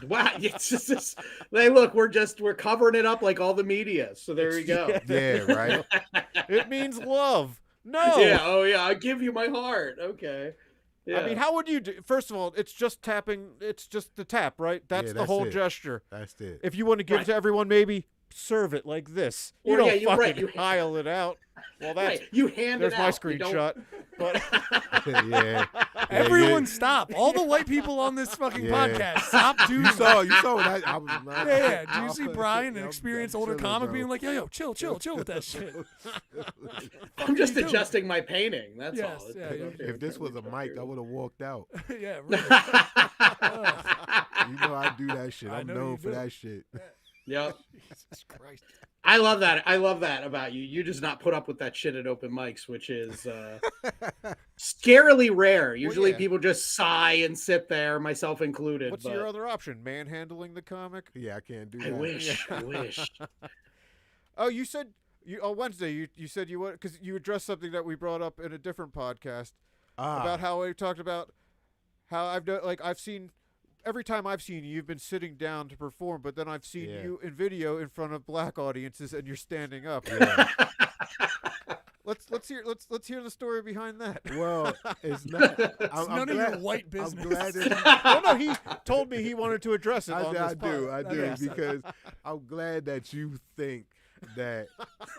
Wow. It's just hey, look, we're covering it up like all the media. So there you go. Yeah, right. It means love. No. Yeah. Oh yeah. I give you my heart. Okay. Yeah. I mean, how would you do? First of all, it's just tapping. It's just the tap, right? That's the that's whole it. gesture. That's it. If you want to give it to everyone, maybe serve it like this. You Or, don't yeah, you're right, fucking heil it out. Well, that's right. You hand there's it my out. You don't- screenshot. But Yeah. Everyone stop. All the white people on this fucking Yeah. podcast, stop doing You saw that. I was like, Yeah. Do you see I'm- Brian, an I'm experienced older chilling, comic, bro. being like, yo, chill with that shit. I'm just you doing? adjusting my painting. That's Yes, all. yeah, Okay, If this was a okay, mic, okay. I would have walked out. Yeah, really. You know I do that shit. I I'm know known you for do. that shit. Yep. Jesus Christ. I love that. I love that about you. You just not put up with that shit at open mics, which is scarily rare. Usually yeah. people just sigh and sit there, myself included. what's but your other option? Manhandling the comic? Yeah, I can't do I that. wish. I wish. Oh, you said on Wednesday you said you would because you addressed something that we brought up in a different podcast about how we talked about how I've seen. Every time I've seen you, you've been sitting down to perform, but then I've seen you in video in front of black audiences, and you're standing up. Yeah. Let's hear the story behind that. Well, it's not. It's I'm none of glad, your white I'm business. glad that Oh no, he told me he wanted to address it on this I do, Yes. because I'm glad that you think that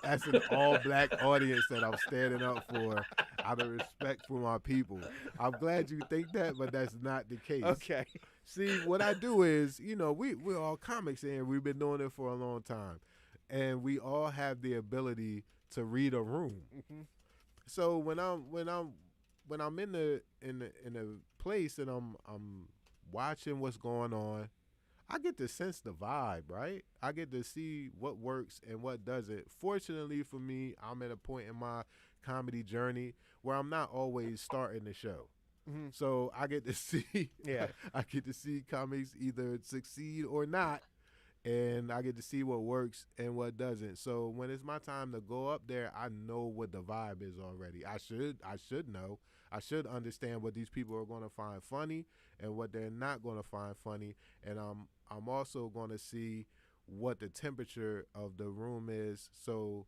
as an all-black audience that I'm standing up for out of respect for my people. I'm glad you think that, but that's not the case. Okay. See, what I do is, we're all comics and we've been doing it for a long time, and we all have the ability to read a room. Mm-hmm. So when I'm in the place and I'm watching what's going on, I get to sense the vibe, right? I get to see what works and what doesn't. Fortunately for me, I'm at a point in my comedy journey where I'm not always starting the show. Mm-hmm. So I get to see Yeah. I get to see comics either succeed or not, and I get to see what works and what doesn't. So when it's my time to go up there, I know what the vibe is already. I should know. I should understand what these people are going to find funny and what they're not going to find funny, and I'm also going to see what the temperature of the room is. So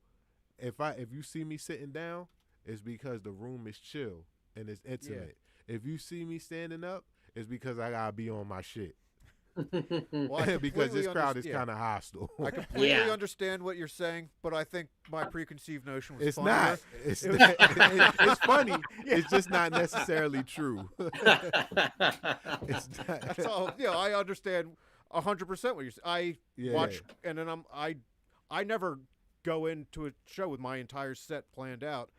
if you see me sitting down, it's because the room is chill and it's intimate. If you see me standing up, it's because I gotta be on my shit. Well, I Because this completely crowd is understand- kind of hostile. I completely Yeah. understand what you're saying, but I think my preconceived notion was It's funnier. not. It's funny. It's just not necessarily true. It's not. That's all. I understand 100% what you're saying. I Yeah. watch, and then I never go into a show with my entire set planned out.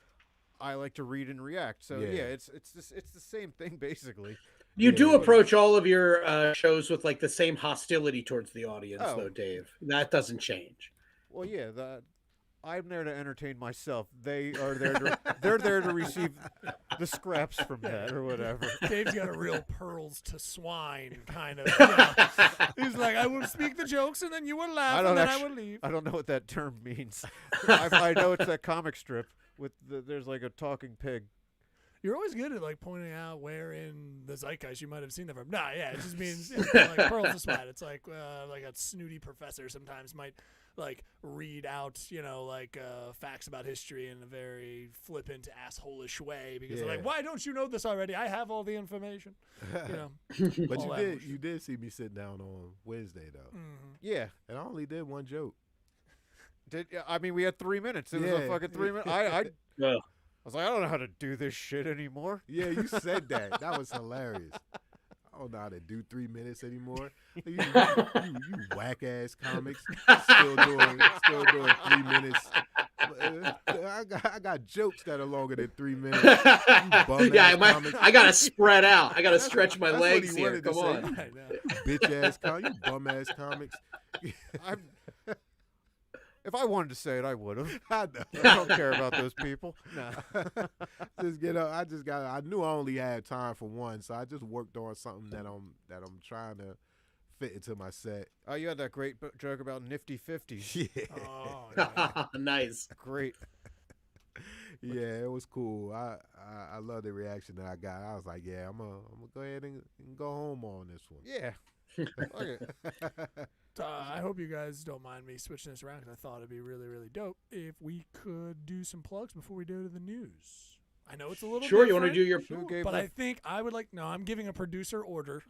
I like to read and react. So Yeah. it's the same thing basically. You do Yeah. approach all of your shows with like the same hostility towards the audience, Oh. though, Dave. That doesn't change. Well, yeah, I'm there to entertain myself. They are there to they're there to receive the scraps from that or whatever. Dave's got a real pearls to swine kind of. He's like, I will speak the jokes and then you will laugh and then I will leave. I don't know what that term means. I know it's that comic strip with there's like a talking pig. You're always good at like pointing out where in the zeitgeist you might have seen them from. Nah, yeah, it just means like pearls of sweat. It's like a snooty professor sometimes might like read out, like facts about history in a very flippant, asshole-ish way because they're like, why don't you know this already? I have all the information. But all you did see me sit down on Wednesday though. Mm-hmm. Yeah. And I only did one joke. We had 3 minutes. It was a fucking 3 minutes. I was like, I don't know how to do this shit anymore. Yeah, you said that. That was hilarious. I don't know how to do 3 minutes anymore. You whack ass comics still doing 3 minutes. I got jokes that are longer than 3 minutes. I gotta spread out. I gotta stretch my That's what he legs here. wanted to Come say. on. Bitch ass comics, you bum ass comics. If I wanted to say it, I would have. I know. I don't care about those people. No. I knew I only had time for one, so I just worked on something that I'm trying to fit into my set. Oh, you had that great joke about nifty 50s. Yeah. Oh, yeah. Nice. Great. Yeah, it was cool. I love the reaction that I got. I was like, yeah, I'm gonna go ahead and go home on this one. Yeah. Okay. I hope you guys don't mind me switching this around because I thought it'd be really, really dope if we could do some plugs before we go to the news. I know it's a little Sure, you want to different, do your? Who gave but the- I think I would like. No, I'm giving a producer order.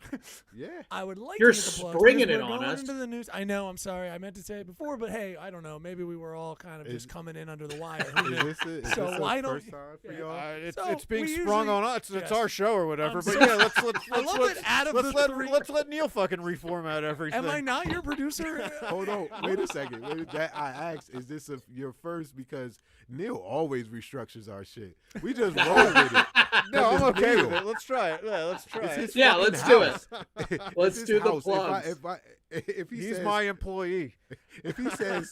Yeah. I would like You're to get the plugs springing because it we're on going us. into the news. I know. I'm sorry. I meant to say it before, but hey, I don't know. Maybe we were all kind of just coming in under the wire. Who knew? So why don't- first time for Yeah. y'all? So it's being we sprung usually- on us. It's Yes. our show or whatever. I'm But so- yeah, let's I love that out of the three- let's let Neil fucking reformat everything. Am I not your producer? Hold on, wait a second. I asked, is this your first? Because Neil always restructures our shit. We just roll with it. No, I'm It's okay Neil. with it. Let's try it. Yeah, let's try It's it. his Yeah, fucking let's do house. it. It's Let's his do the house. plugs. If he He's says, my employee. if he says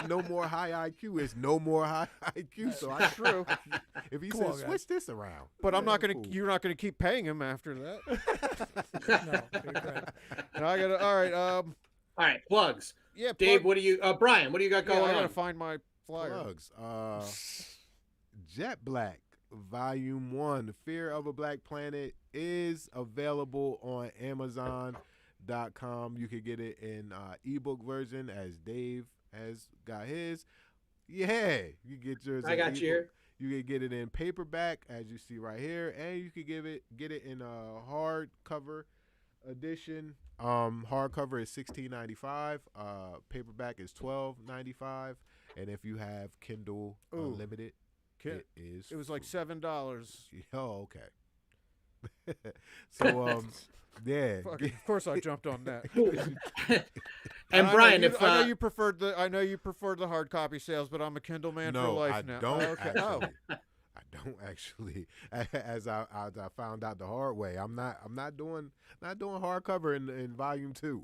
no more high IQ, it's no more high IQ. So I True. If he Come says on, guys. switch this around, But I'm yeah, not gonna. cool. You're not gonna keep paying him after that. No, you're correct. And I gotta. All right. All right, plugs. Yeah. Dave, plug- what do you? Brian, what do you got yeah, going I gotta on? find my flyer. Plugs. Jet Black Volume 1, Fear of a Black Planet, is available on Amazon.com. You can get it in ebook version, as Dave has got his. Yeah, you get yours. I in got ebook. you here. You can get it in paperback, as you see right here, and you can get it in a hardcover edition. Hardcover is $16.95. Paperback is $12.95. And if you have Kindle Ooh. Unlimited, it is. It was like free. $7. Oh, okay. So yeah. Of course, I jumped on that. And Brian, if I know you preferred the hard copy sales, but I'm a Kindle man for No, life I now. don't Okay. actually. Oh. I don't actually. As I found out the hard way, I'm not doing hardcover in volume 2.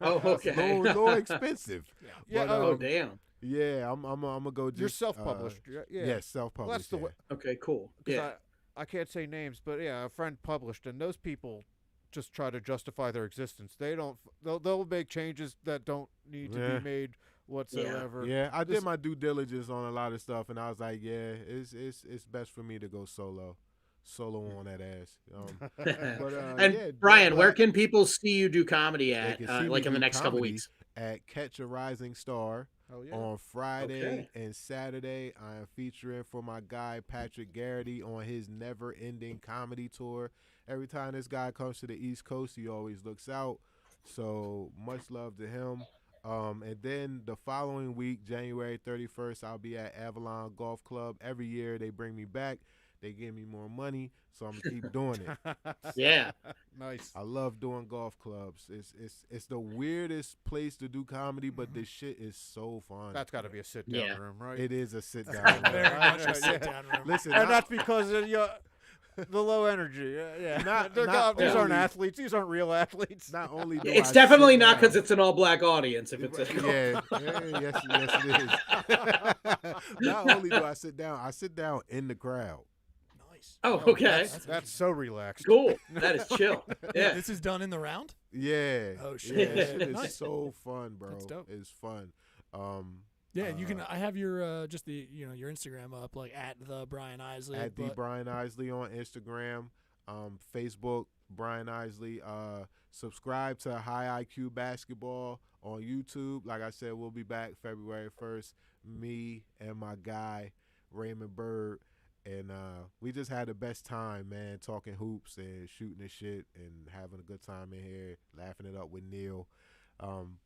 Oh, okay. It's a little expensive. Yeah, But, oh, damn. Yeah, I'm gonna go just. You're self-published. Yeah. Yes, self-published. Well, that's the yeah. way. Okay, cool. 'Cause Yeah. I can't say names, but yeah, a friend published, and those people just try to justify their existence. They'll make changes that don't need to Yeah. be made whatsoever. Yeah, I This- did my due diligence on a lot of stuff, and I was like, yeah, it's best for me to go solo on that ass. But, And yeah, Brian, Jet where Black, can people see you do comedy they at, can see me like in the do next couple comedy weeks? at Catch a Rising Star Oh yeah. on Friday Okay. and Saturday. I am featuring for my guy Patrick Garrity on his never-ending comedy tour. Every time this guy comes to the East Coast, he always looks out. So much love to him. And then the following week, January 31st, I'll be at Avalon Golf Club. Every year they bring me back. They give me more money, so I'm gonna keep doing it. Yeah. Nice. I love doing golf clubs. It's the weirdest place to do comedy, but this shit is so fun. That's got to be a sit down Yeah. room, right? It is a sit down. Very much Yeah. a sit-down room. Listen, And that's because of the low energy. Yeah. Not These aren't only- athletes. These aren't real athletes. not only do It's I definitely sit not because down- it's an all-black audience. If it's a yes, it is. Not only do I sit down in the crowd. Nice. Oh, okay. That's so relaxed. Cool. That is chill. Yeah. This is done in the round? Yeah. Oh, shit. Yeah, that shit is Nice. so fun, bro. That's dope. It's fun. Yeah, you can. I have your just the your Instagram up like at the Brian Isley. At the Brian Isley on Instagram, Facebook, Brian Isley. Subscribe to High IQ Basketball on YouTube. Like I said, we'll be back February 1st. Me and my guy Raymond Bird, and we just had the best time, man, talking hoops and shooting the shit and having a good time in here, laughing it up with Neil.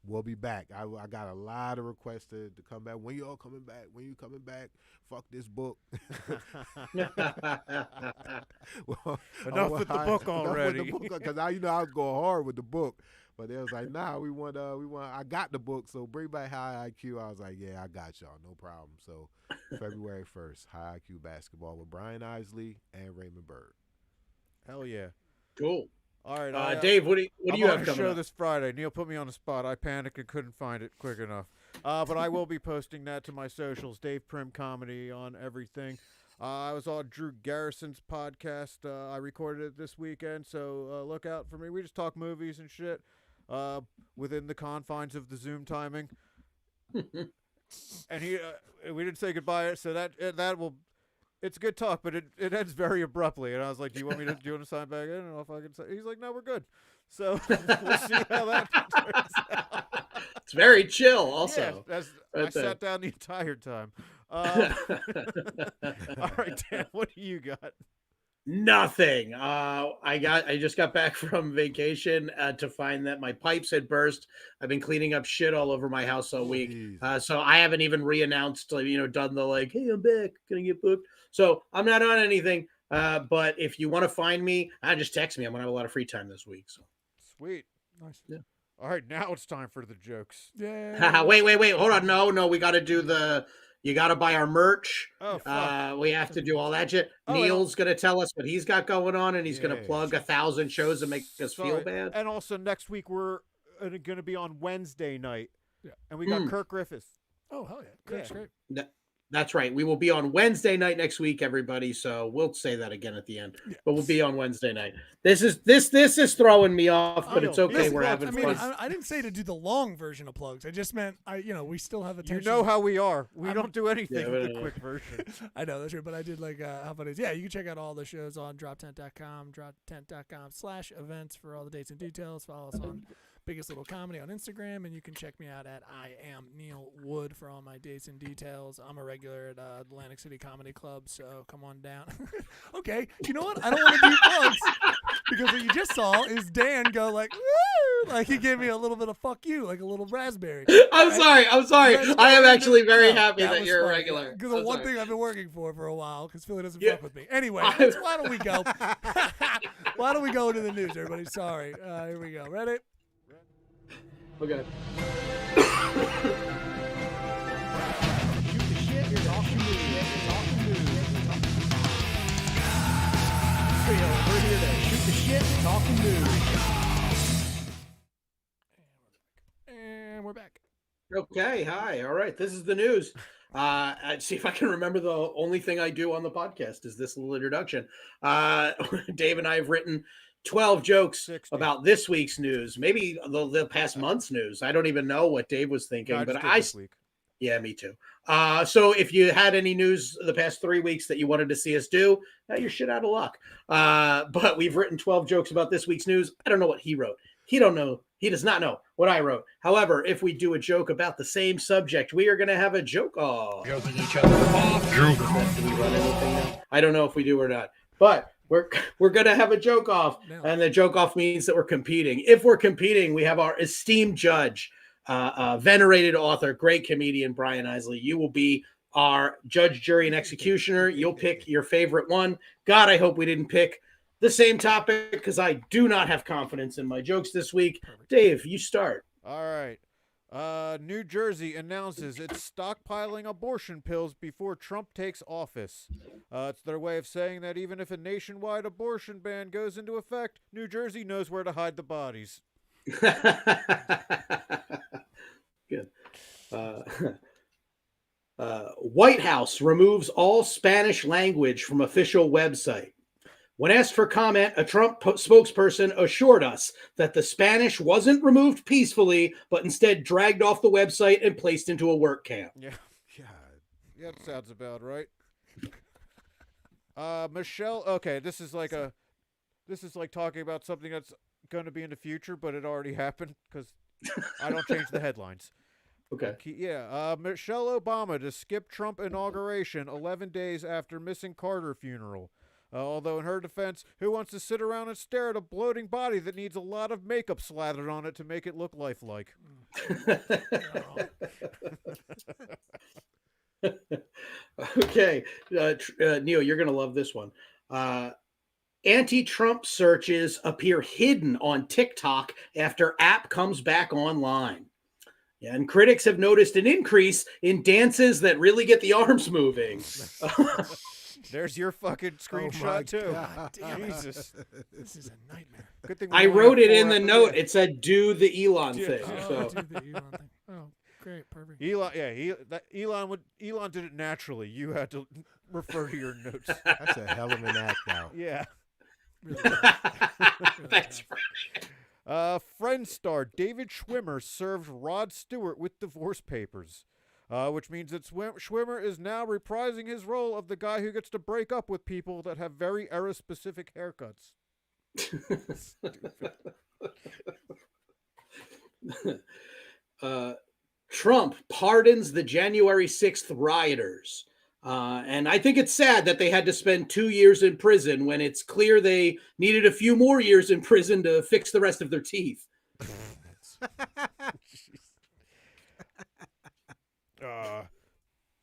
We'll be back. I got a lot of requests to come back. When you all coming back? When you coming back? Fuck this book. Well, Enough with the book already. Because I was going hard with the book, but they was like, nah, we want. I got the book, so bring back High IQ. I was like, yeah, I got y'all, no problem. So February 1st, High IQ Basketball with Brian Isley and Raymond Bird. Hell yeah. Cool. All right, Dave, what do you have on a coming show up? this Friday. Neil put me on the spot. I panicked and couldn't find it quick enough. But I will be posting that to my socials. Dave Prim Comedy on everything. I was on Drew Garrison's podcast. I recorded it this weekend, so look out for me. We just talk movies and shit within the confines of the Zoom timing. And we didn't say goodbye, so that will. It's a good talk, but it ends very abruptly. And I was like, do you want to sign back in? I don't know if I can say. He's like, no, we're good. So we'll see how that turns out. It's very chill, also. Yeah, I sat down the entire time. All right, Dan, what do you got? Nothing. I just got back from vacation to find that my pipes had burst. I've been cleaning up shit all over my house all week. So I haven't even re-announced, done the like, hey, I'm back, gonna get booked. So I'm not on anything. But if you want to find me, just text me. I'm gonna have a lot of free time this week. So sweet. Nice. Yeah. All right, now it's time for the jokes. Yeah. wait. Hold on. No, we got to do you got to buy our merch. Oh, fuck. We have to do all that shit. Neil's going to tell us what he's got going on, and he's going to plug 1,000 shows and make us feel bad. And also next week we're going to be on Wednesday night. Yeah. And we got Kirk Griffiths. Oh, hell yeah. Kirk's great. That's right. We will be on Wednesday night next week, everybody. So we'll say that again at the end. Yeah. But we'll be on Wednesday night. This is throwing me off, but it's okay. We're having fun. I didn't say to do the long version of plugs. I just meant we still have attention. You know how we are. We don't do anything with the quick version. I know that's true, but I did like how about it? Yeah, you can check out all the shows on droptent.com, droptent.com/events for all the dates and details. Follow us on Biggest Little Comedy on Instagram, and you can check me out at I am Neil Wood for all my dates and details. I'm a regular at Atlantic City Comedy Club, so come on down. Okay, you know what? I don't want to do plugs because what you just saw is Dan go like, woo! Like he gave me a little bit of fuck you, like a little raspberry. I'm sorry. I am actually very happy that you're a regular. Because the one thing I've been working for a while, because Philly doesn't fuck with me. Anyway, why don't we go? Why don't we go into the news, everybody? Sorry. Here we go. Ready? Okay. We're here to shoot the shit and talking news. And we're back. Okay. Hi. All right. This is the news. I'd see if I can remember the only thing I do on the podcast is this little introduction. Dave and I have written 12 jokes 60. about this week's news, maybe the past month's news. I don't even know what Dave was thinking, but this week. Yeah, me too. So if you had any news the past 3 weeks that you wanted to see us do, you're shit out of luck. But we've written 12 jokes about this week's news. I don't know what he wrote. He does not know what I wrote. However, if we do a joke about the same subject, we are going to have a joke off. Joking each other off. Do we run anything now? I don't know if we do or not. But we're going to have a joke off. No. And the joke off means that we're competing. If we're competing, we have our esteemed judge, venerated author, great comedian, Brian Isley. You will be our judge, jury, and executioner. You'll pick your favorite one. God, I hope we didn't pick the same topic because I do not have confidence in my jokes this week. Dave, you start. All right. New Jersey announces it's stockpiling abortion pills before Trump takes office. It's their way of saying that even if a nationwide abortion ban goes into effect, New Jersey knows where to hide the bodies. Good. White House removes all Spanish language from official website. When asked for comment, a Trump spokesperson assured us that the Spanish wasn't removed peacefully, but instead dragged off the website and placed into a work camp. Yeah. God. Yeah, that sounds about right. Michelle, okay, this is like talking about something that's going to be in the future, but it already happened because I don't change the headlines. Okay. Michelle Obama to skip Trump inauguration 11 days after missing Carter funeral. Although in her defense, who wants to sit around and stare at a bloating body that needs a lot of makeup slathered on it to make it look lifelike? Okay. Neil, you're going to love this one. Anti-Trump searches appear hidden on TikTok after app comes back online. Yeah, and critics have noticed an increase in dances that really get the arms moving. There's your fucking screenshot too. God. Jesus. This is a nightmare. Good thing we I only wrote have it in 4 the note. episodes. It said, do the Elon Yeah. thing. Oh, So dude, the Elon thing. Oh, great, perfect. Elon did it naturally. You had to refer to your notes. That's a hell of an act out. Yeah. Really tough. Really Thanks, tough. Frank. Friend star David Schwimmer served Rod Stewart with divorce papers, which means that Schwimmer is now reprising his role of the guy who gets to break up with people that have very era-specific haircuts. Trump pardons the January 6th rioters. And I think it's sad that they had to spend 2 years in prison when it's clear they needed a few more years in prison to fix the rest of their teeth.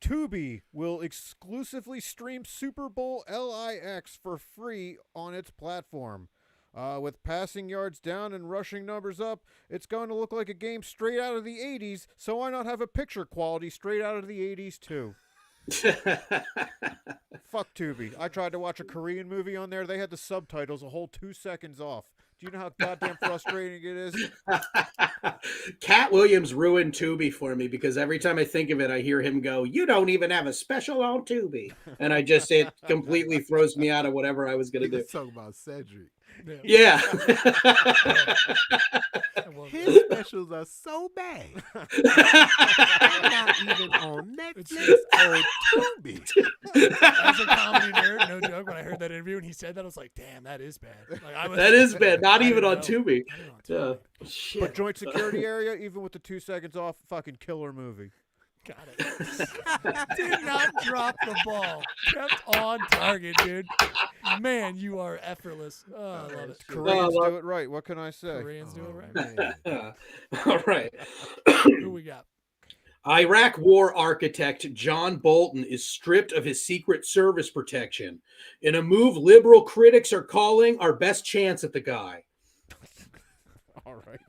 Tubi will exclusively stream Super Bowl LIX for free on its platform. With passing yards down and rushing numbers up, it's going to look like a game straight out of the 80s, so why not have a picture quality straight out of the 80s too? Fuck Tubi. I tried to watch a Korean movie on there. They had the subtitles a whole 2 seconds off. Do you know how goddamn frustrating it is? Cat Williams ruined Tubi for me because every time I think of it, I hear him go, "You don't even have a special on Tubi." And it completely throws me out of whatever I was going to do. Let's talk about Cedric. Yeah. His specials are so bad. They're not even on Netflix or Tubi. As a comedy nerd, no joke, when I heard that interview and he said that, I was like, damn, that is bad. Like, That is bad. Not I even didn't on know. Tubi. Not even on Tubi. Shit. But joint security area, even with the 2 seconds off, fucking killer movie. Got it. Did not drop the ball. Kept on target, dude. Man, you are effortless. Oh, I love it. Koreans do it right. What can I say? Koreans do it right. Man. All right. Who we got? Iraq war architect John Bolton is stripped of his Secret Service protection in a move liberal critics are calling our best chance at the guy. All right.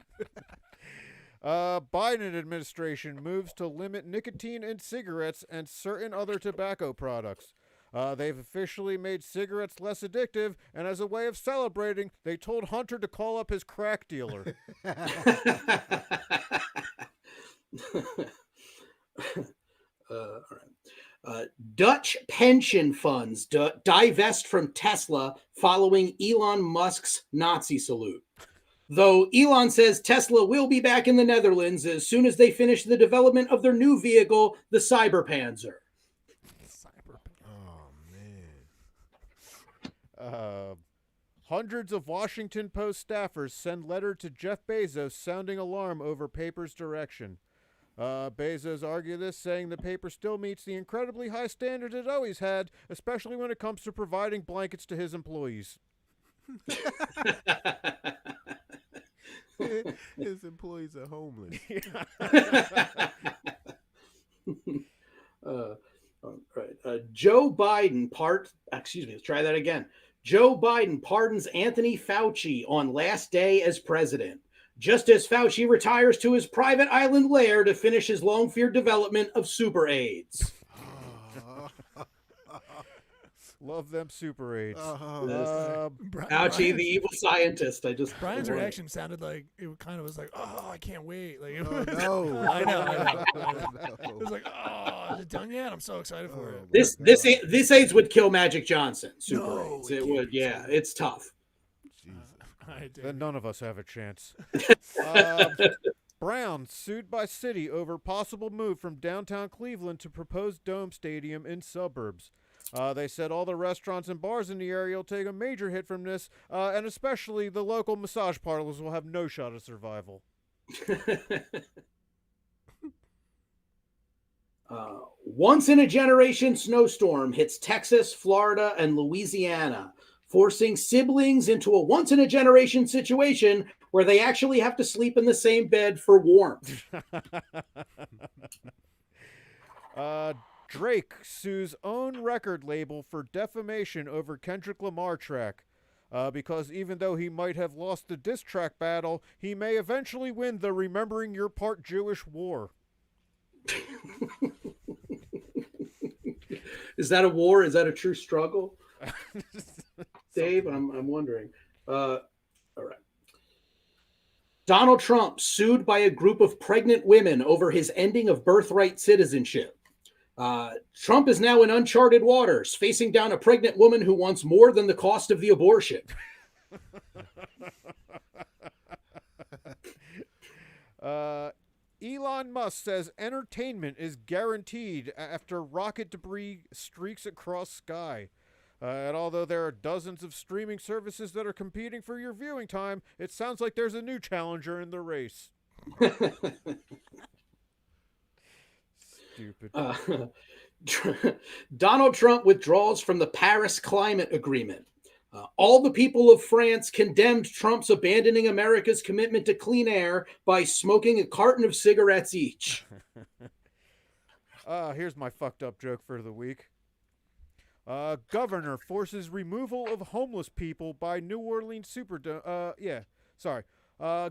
Biden administration moves to limit nicotine in cigarettes and certain other tobacco products. They've officially made cigarettes less addictive, and as a way of celebrating, they told Hunter to call up his crack dealer. All right. Dutch pension funds divest from Tesla following Elon Musk's Nazi salute. Though Elon says Tesla will be back in the Netherlands as soon as they finish the development of their new vehicle, the Cyberpanzer. Oh, man. Hundreds of Washington Post staffers send letter to Jeff Bezos sounding alarm over paper's direction. Bezos argued this, saying the paper still meets the incredibly high standards it always had, especially when it comes to providing blankets to his employees. His employees are homeless. All right. Joe Biden let's try that again. Joe Biden pardons Anthony Fauci on last day as president, just as Fauci retires to his private island lair to finish his long-feared development of super AIDS. Love them Super 8s. Oh, Ouchie, the evil scientist. Brian's reaction sounded like it kind of was like, "Oh, I can't wait!" Like, it oh, was, no. I know. No. It was like, "Oh, is it done yet? I'm so excited for it." This AIDS would kill Magic Johnson. Super No, AIDS. it It can't would. be Yeah, true. it's tough. Jesus. I do. Then none of us have a chance. Browns sued by city over possible move from downtown Cleveland to proposed dome stadium in suburbs. They said all the restaurants and bars in the area will take a major hit from this, and especially the local massage parlors will have no shot of survival. Once in a generation snowstorm hits Texas, Florida, and Louisiana, forcing siblings into a once in a generation situation where they actually have to sleep in the same bed for warmth. Drake sues own record label for defamation over Kendrick Lamar track. Because even though he might have lost the diss track battle, he may eventually win the Remembering Your Part Jewish war. Is that a war? Is that a true struggle? Dave, I'm wondering. All right. Donald Trump sued by a group of pregnant women over his ending of birthright citizenship. Trump is now in uncharted waters, facing down a pregnant woman who wants more than the cost of the abortion. Elon Musk says entertainment is guaranteed after rocket debris streaks across sky. And although there are dozens of streaming services that are competing for your viewing time, it sounds like there's a new challenger in the race. Stupid. Donald Trump withdraws from the Paris Climate Agreement. All the people of France condemned Trump's abandoning America's commitment to clean air by smoking a carton of cigarettes each. Here's my fucked up joke for the week. Governor forces removal of homeless people by New Orleans Superdome.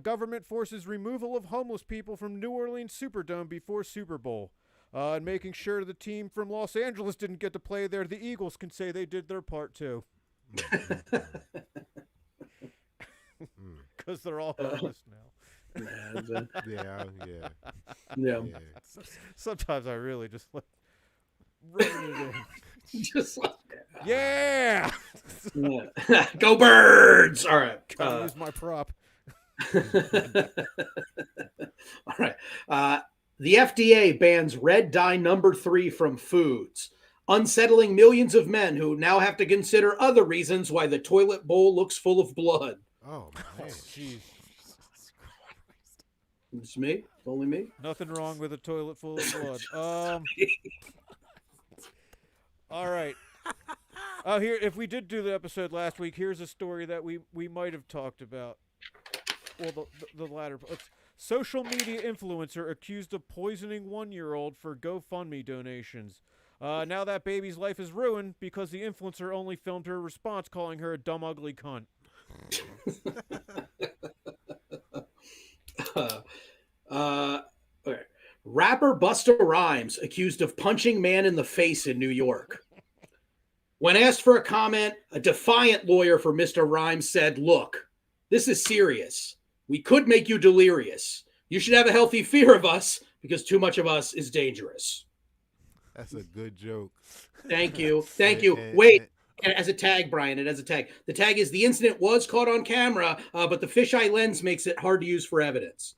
Government forces removal of homeless people from New Orleans Superdome before Super Bowl. And making sure the team from Los Angeles didn't get to play there, the Eagles can say they did their part too. Because they're all homeless now. Yeah. Sometimes I really just like rein it in. Just like Yeah. Go Birds! All right. Gotta use my prop. All right. The FDA bans red dye number 3 from foods, unsettling millions of men who now have to consider other reasons why the toilet bowl looks full of blood. Oh, man. Jeez. It's me? It's only me? Nothing wrong with a toilet full of blood. All right. Here, if we did do the episode last week, here's a story that we might have talked about. Well, the latter. Social media influencer accused of poisoning 1-year-old for GoFundMe donations. Now that baby's life is ruined because the influencer only filmed her response calling her a dumb, ugly cunt. Okay. Rapper Busta Rhymes accused of punching man in the face in New York. When asked for a comment, a defiant lawyer for Mr. Rhymes said, "Look, this is serious. We could make you delirious. You should have a healthy fear of us because too much of us is dangerous." That's a good joke. Thank you. Thank you. Wait, as a tag, Brian, it has a tag. The tag is the incident was caught on camera, but the fisheye lens makes it hard to use for evidence.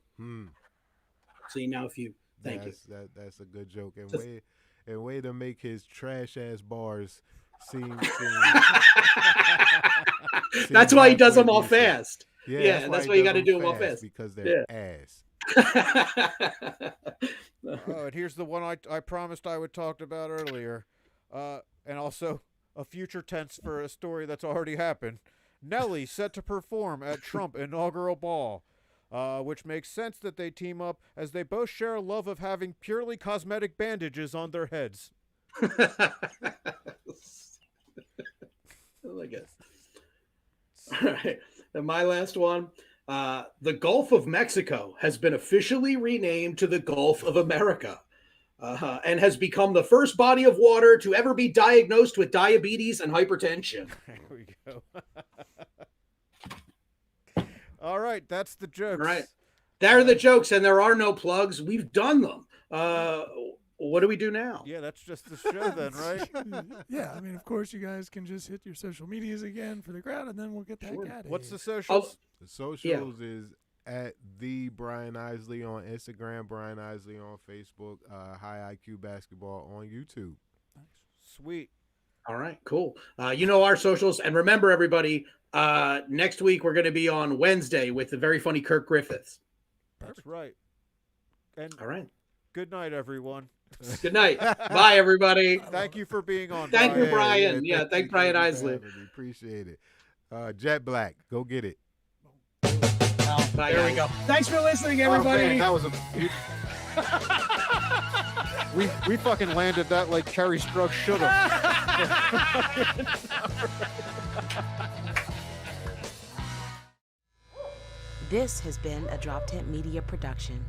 See, now if you... Thank you. That's a good joke. And way to make his trash-ass bars seem That's why he does them all decent. fast. Yeah, that's why you got to do them all fast. Because they're ass. And here's the one I promised I would talk about earlier. And also a future tense for a story that's already happened. Nelly set to perform at Trump inaugural ball. Which makes sense that they team up as they both share a love of having purely cosmetic bandages on their heads. I like it. All right. And my last one. The Gulf of Mexico has been officially renamed to the Gulf of America. and has become the first body of water to ever be diagnosed with diabetes and hypertension. There we go. All right, that's the jokes. All right. There are the jokes, and there are no plugs. We've done them. What do we do now? Yeah, that's just the show then, right? Yeah, I mean, of course, you guys can just hit your social medias again for the crowd, and then we'll get the heck out of What's the here. socials? The socials is at the Brian Isley on Instagram, Brian Isley on Facebook, High IQ Basketball on YouTube. Sweet. All right, cool. You know our socials. And remember, everybody, next week we're going to be on Wednesday with the very funny Kirk Griffiths. That's right. And All right. good night, everyone. Good night. Bye, everybody. Thank you for being on. Thank you, Brian. Brian. Thank Brian Isley. Appreciate it. Jet Black, go get it. Bye, There we guys. go. Thanks for listening, everybody. Oh, man, that was a. we fucking landed that like Kerry Strug should have. This has been a Drop Tent Media production.